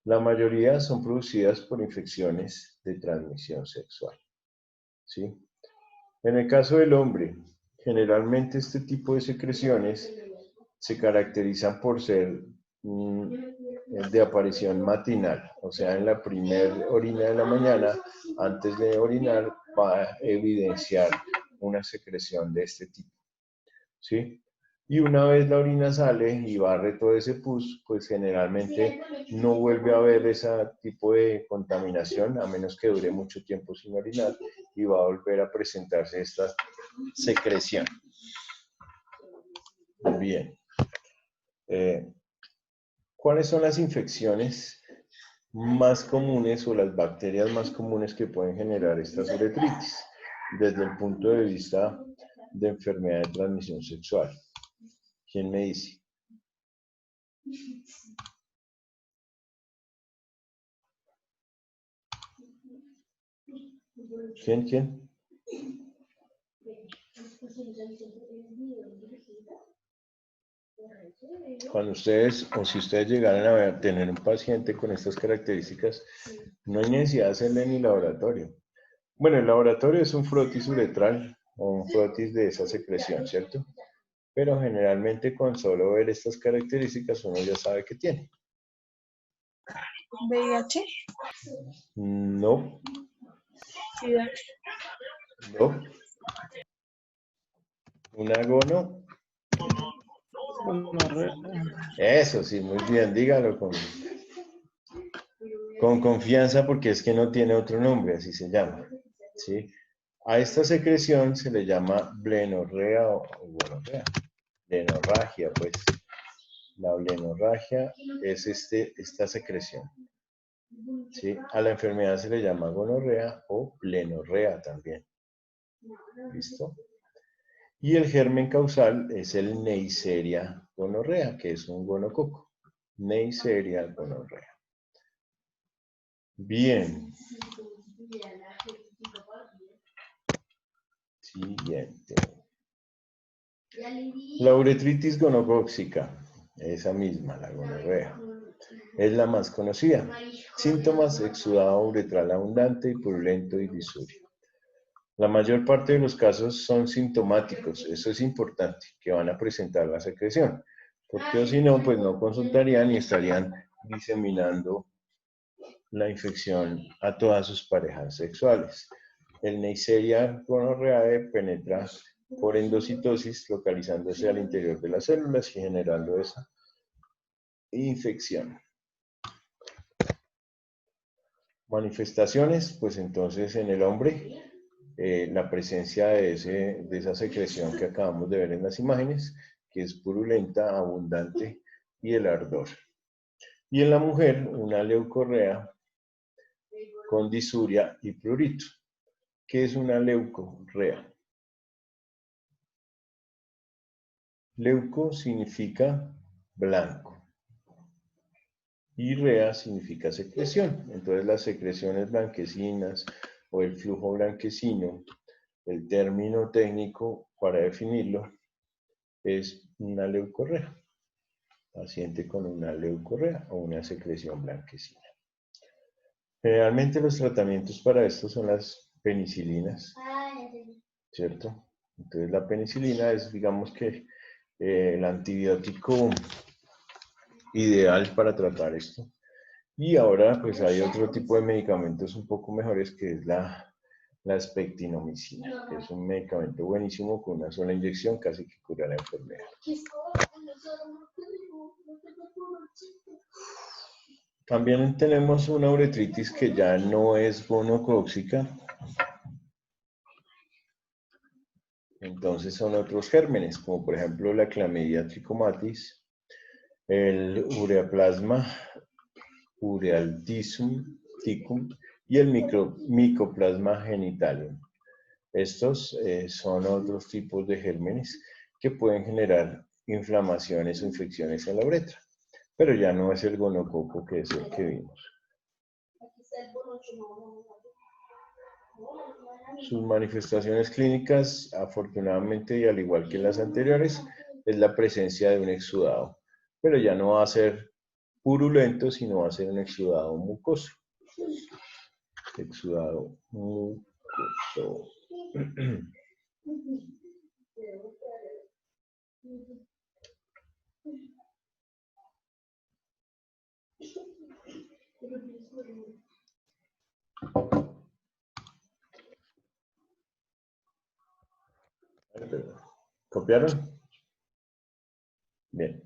A: La mayoría son producidas por infecciones de transmisión sexual. ¿Sí? En el caso del hombre, generalmente este tipo de secreciones se caracterizan por ser de aparición matinal, o sea, en la primera orina de la mañana, antes de orinar, va a evidenciar una secreción de este tipo, ¿sí? Y una vez la orina sale y barre todo ese pus, pues generalmente no vuelve a haber ese tipo de contaminación, a menos que dure mucho tiempo sin orinar, y va a volver a presentarse esta secreción. Bien. ¿Cuáles son las infecciones más comunes o las bacterias más comunes que pueden generar estas uretritis desde el punto de vista de enfermedad de transmisión sexual? ¿Quién me dice? ¿Quién? Cuando ustedes, o si ustedes llegaran a tener un paciente con estas características, no hay necesidad de hacerle ni laboratorio. Bueno, el laboratorio es un frotis uretral o un frotis de esa secreción, ¿cierto? Pero generalmente con solo ver estas características uno ya sabe que tiene.
B: VIH.
A: No.
B: SIDA.
A: No. ¿Una gono? Eso sí, muy bien, dígalo con confianza porque es que no tiene otro nombre, así se llama. ¿Sí? A esta secreción se le llama blenorrea o gonorrea. Blenorragia, pues. La blenorragia es esta secreción. ¿Sí? A la enfermedad se le llama gonorrea o blenorrea también. ¿Listo? Y el germen causal es el Neisseria gonorrea, que es un gonococo. Neisseria gonorrea. Bien. Siguiente. La uretritis gonocócica, esa misma, la gonorrea, es la más conocida. Síntomas: exudado uretral abundante y purulento y disuria. La mayor parte de los casos son sintomáticos, eso es importante, que van a presentar la secreción, porque si no, pues no consultarían y estarían diseminando la infección a todas sus parejas sexuales. El Neisseria gonorreae penetra por endocitosis, localizándose al interior de las células y generando esa infección. Manifestaciones, pues entonces en el hombre, la presencia de esa secreción que acabamos de ver en las imágenes, que es purulenta, abundante, y el ardor. Y en la mujer, una leucorrea con disuria y prurito. ¿Qué es una leucorrea? Leuco significa blanco y rea significa secreción. Entonces las secreciones blanquecinas o el flujo blanquecino, el término técnico para definirlo es una leucorrea. Paciente con una leucorrea o una secreción blanquecina. Generalmente los tratamientos para esto son las penicilinas, ¿cierto? Entonces la penicilina es, digamos que, el antibiótico ideal para tratar esto. Y ahora pues hay otro tipo de medicamentos un poco mejores, que es la espectinomicina, que es un medicamento buenísimo con una sola inyección casi que cura la enfermedad. También tenemos una uretritis que ya no es gonocóxica. Entonces son otros gérmenes, como por ejemplo la Chlamydia trichomatis, el Ureaplasma ureaticum y el Mycoplasma genitalium. Estos son otros tipos de gérmenes que pueden generar inflamaciones o infecciones en la uretra, pero ya no es el gonococo, que es el que vimos. Sus manifestaciones clínicas, afortunadamente y al igual que las anteriores, es la presencia de un exudado, pero ya no va a ser purulento, sino va a ser un exudado mucoso. Exudado mucoso. ¿Copiaron? Bien.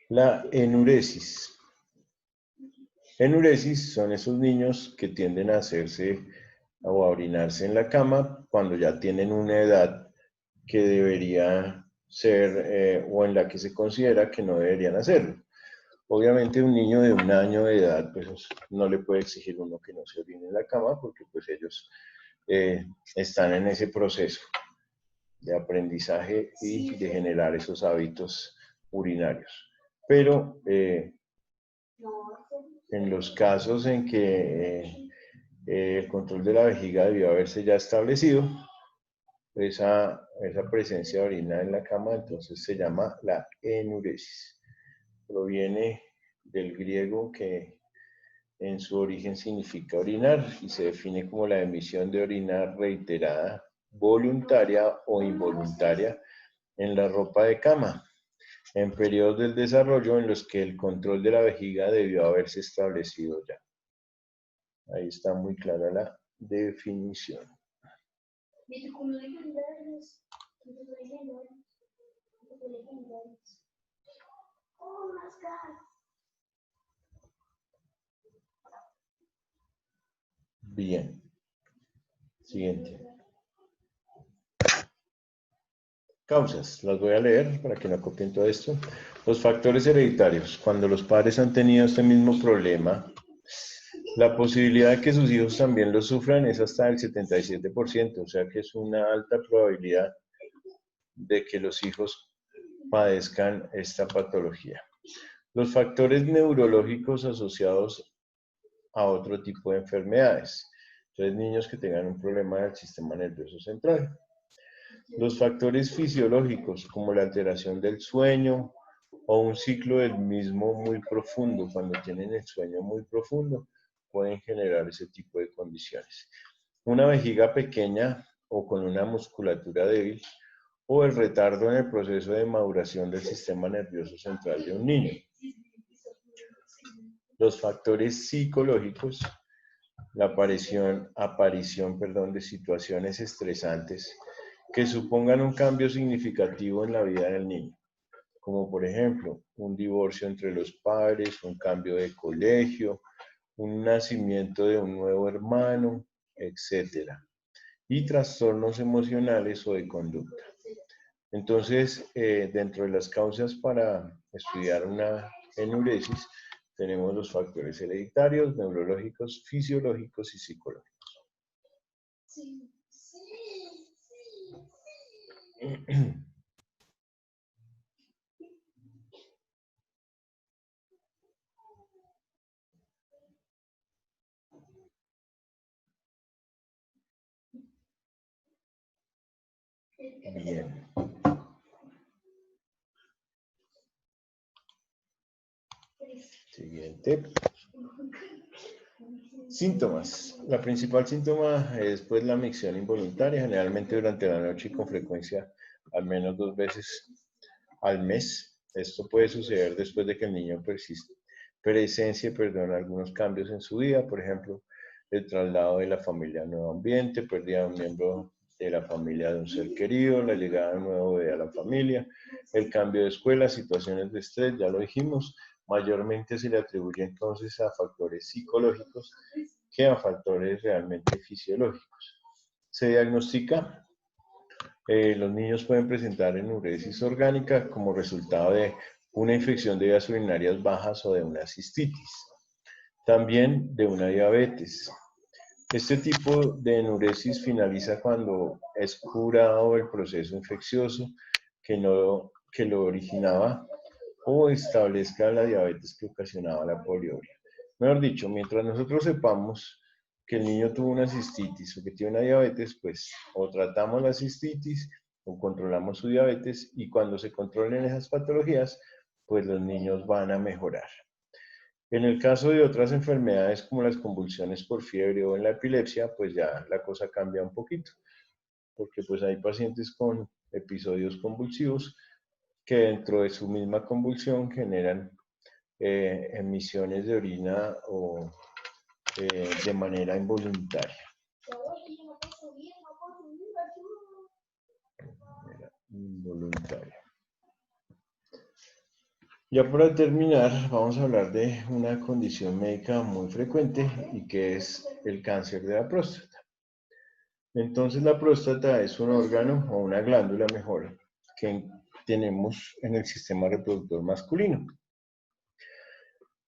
A: La enuresis. Enuresis son esos niños que tienden a hacerse o a orinarse en la cama cuando ya tienen una edad que debería ser o en la que se considera que no deberían hacerlo. Obviamente un niño de 1 año de edad pues no le puede exigir uno que no se orine en la cama, porque pues ellos están en ese proceso de aprendizaje y de generar esos hábitos urinarios. Pero en los casos en que el control de la vejiga debió haberse ya establecido, esa presencia de orina en la cama, entonces se llama la enuresis. Proviene del griego, que en su origen significa orinar, y se define como la emisión de orina reiterada, voluntaria o involuntaria, en la ropa de cama, en periodos del desarrollo en los que el control de la vejiga debió haberse establecido ya. Ahí está muy clara la definición. Bien. Siguiente. Causas. Las voy a leer para que no copien todo esto. Los factores hereditarios. Cuando los padres han tenido este mismo problema, la posibilidad de que sus hijos también lo sufran es hasta el 77%, o sea que es una alta probabilidad de que los hijos padezcan esta patología. Los factores neurológicos asociados a otro tipo de enfermedades. Entonces, niños que tengan un problema del sistema nervioso central. Los factores fisiológicos, como la alteración del sueño o un ciclo del mismo muy profundo. Cuando tienen el sueño muy profundo, pueden generar ese tipo de condiciones. Una vejiga pequeña o con una musculatura débil, o el retardo en el proceso de maduración del sistema nervioso central de un niño. Los factores psicológicos, la aparición de situaciones estresantes que supongan un cambio significativo en la vida del niño, como por ejemplo un divorcio entre los padres, un cambio de colegio, un nacimiento de un nuevo hermano, etc. Y trastornos emocionales o de conducta. Entonces, dentro de las causas para estudiar una enuresis, tenemos los factores hereditarios, neurológicos, fisiológicos y psicológicos. Bien. Siguiente. Síntomas. La principal síntoma es pues la micción involuntaria, generalmente durante la noche y con frecuencia al menos 2 veces al mes. Esto puede suceder después de que el niño presencie algunos cambios en su vida, por ejemplo, el traslado de la familia a un nuevo ambiente, pérdida de un miembro de la familia de un ser querido, la llegada de un nuevo bebé a la familia, el cambio de escuela, situaciones de estrés, ya lo dijimos, mayormente se le atribuye entonces a factores psicológicos que a factores realmente fisiológicos. Se diagnostica, los niños pueden presentar enuresis orgánica como resultado de una infección de vías urinarias bajas o de una cistitis, también de una diabetes. Este tipo de enuresis finaliza cuando es curado el proceso infeccioso que lo originaba o establezca la diabetes que ocasionaba la poliuria. Mejor dicho, mientras nosotros sepamos que el niño tuvo una cistitis o que tiene una diabetes, pues o tratamos la cistitis o controlamos su diabetes, y cuando se controlen esas patologías, pues los niños van a mejorar. En el caso de otras enfermedades como las convulsiones por fiebre o en la epilepsia, pues ya la cosa cambia un poquito, porque pues hay pacientes con episodios convulsivos que dentro de su misma convulsión generan emisiones de orina o de manera involuntaria. Ya para terminar, vamos a hablar de una condición médica muy frecuente y que es el cáncer de la próstata. Entonces la próstata es un órgano o una glándula mejor que tenemos en el sistema reproductor masculino.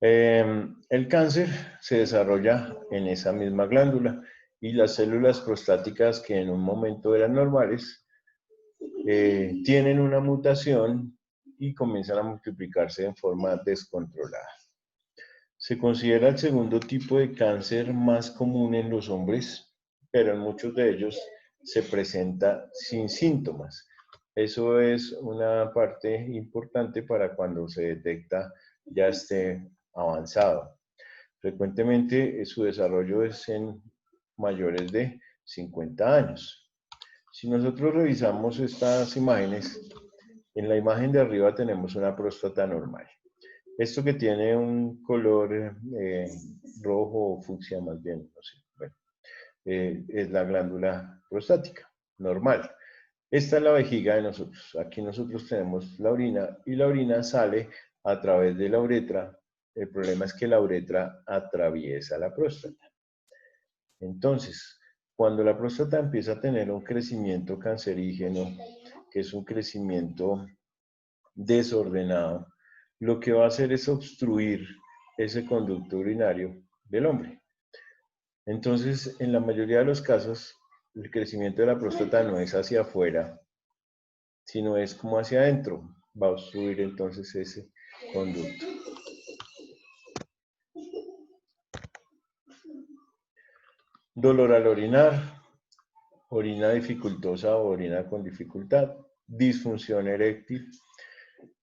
A: El cáncer se desarrolla en esa misma glándula y las células prostáticas que en un momento eran normales tienen una mutación y comienzan a multiplicarse de forma descontrolada. Se considera el segundo tipo de cáncer más común en los hombres, pero en muchos de ellos se presenta sin síntomas. Eso es una parte importante para cuando se detecta ya esté avanzado. Frecuentemente su desarrollo es en mayores de 50 años. Si nosotros revisamos estas imágenes, en la imagen de arriba tenemos una próstata normal. Esto que tiene un color rojo o fucsia más bien, no sé, bueno, es la glándula prostática, normal. Esta es la vejiga de nosotros. Aquí nosotros tenemos la orina y la orina sale a través de la uretra. El problema es que la uretra atraviesa la próstata. Entonces, cuando la próstata empieza a tener un crecimiento cancerígeno, que es un crecimiento desordenado, lo que va a hacer es obstruir ese conducto urinario del hombre. Entonces, en la mayoría de los casos, el crecimiento de la próstata no es hacia afuera, sino es como hacia adentro. Va a obstruir entonces ese conducto. Dolor al orinar, orina dificultosa o orina con dificultad, disfunción eréctil.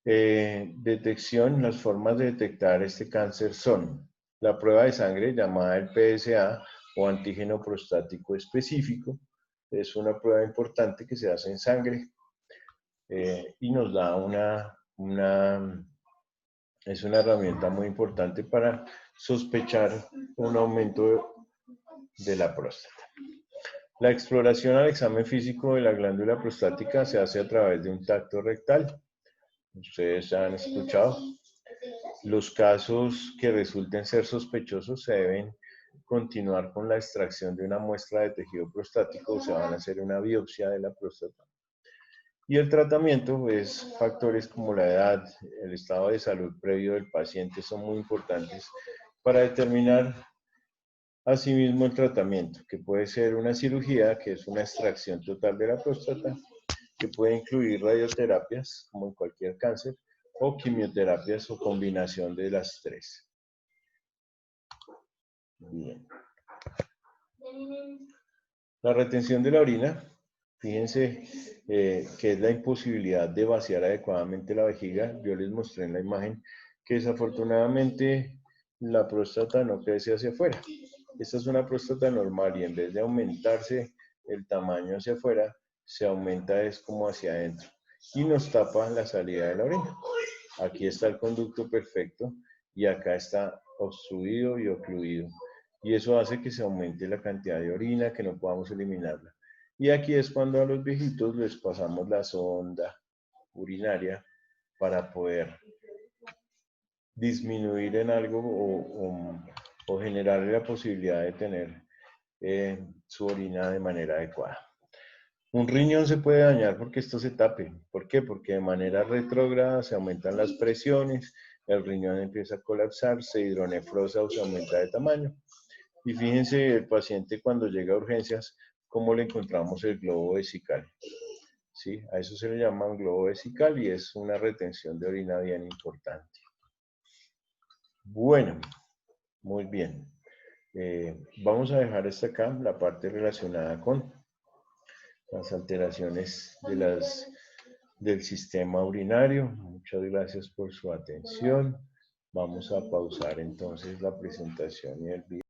A: Detección, las formas de detectar este cáncer son la prueba de sangre llamada el PSA o antígeno prostático específico. Es una prueba importante que se hace en sangre y nos da es una herramienta muy importante para sospechar un aumento de la próstata. La exploración al examen físico de la glándula prostática se hace a través de un tacto rectal. Ustedes han escuchado. Los casos que resulten ser sospechosos se deben continuar con la extracción de una muestra de tejido prostático, o se van a hacer una biopsia de la próstata. Y el tratamiento, pues, factores como la edad, el estado de salud previo del paciente son muy importantes para determinar asimismo el tratamiento, que puede ser una cirugía, que es una extracción total de la próstata, que puede incluir radioterapias, como en cualquier cáncer, o quimioterapias o combinación de las tres. Bien. La retención de la orina, fíjense que es la imposibilidad de vaciar adecuadamente la vejiga. Yo les mostré en la imagen que desafortunadamente la próstata no crece hacia afuera. Esta es una próstata normal y en vez de aumentarse el tamaño hacia afuera, se aumenta es como hacia adentro y nos tapa la salida de la orina. Aquí está el conducto perfecto y acá está obstruido y ocluido. Y eso hace que se aumente la cantidad de orina, que no podamos eliminarla. Y aquí es cuando a los viejitos les pasamos la sonda urinaria para poder disminuir en algo o generar la posibilidad de tener su orina de manera adecuada. Un riñón se puede dañar porque esto se tape. ¿Por qué? Porque de manera retrógrada se aumentan las presiones, el riñón empieza a colapsar, se hidronefrosa o se aumenta de tamaño. Y fíjense el paciente cuando llega a urgencias, cómo le encontramos el globo vesical. ¿Sí? A eso se le llama un globo vesical y es una retención de orina bien importante. Bueno, muy bien. Vamos a dejar hasta acá la parte relacionada con las alteraciones del sistema urinario. Muchas gracias por su atención. Vamos a pausar entonces la presentación y el video.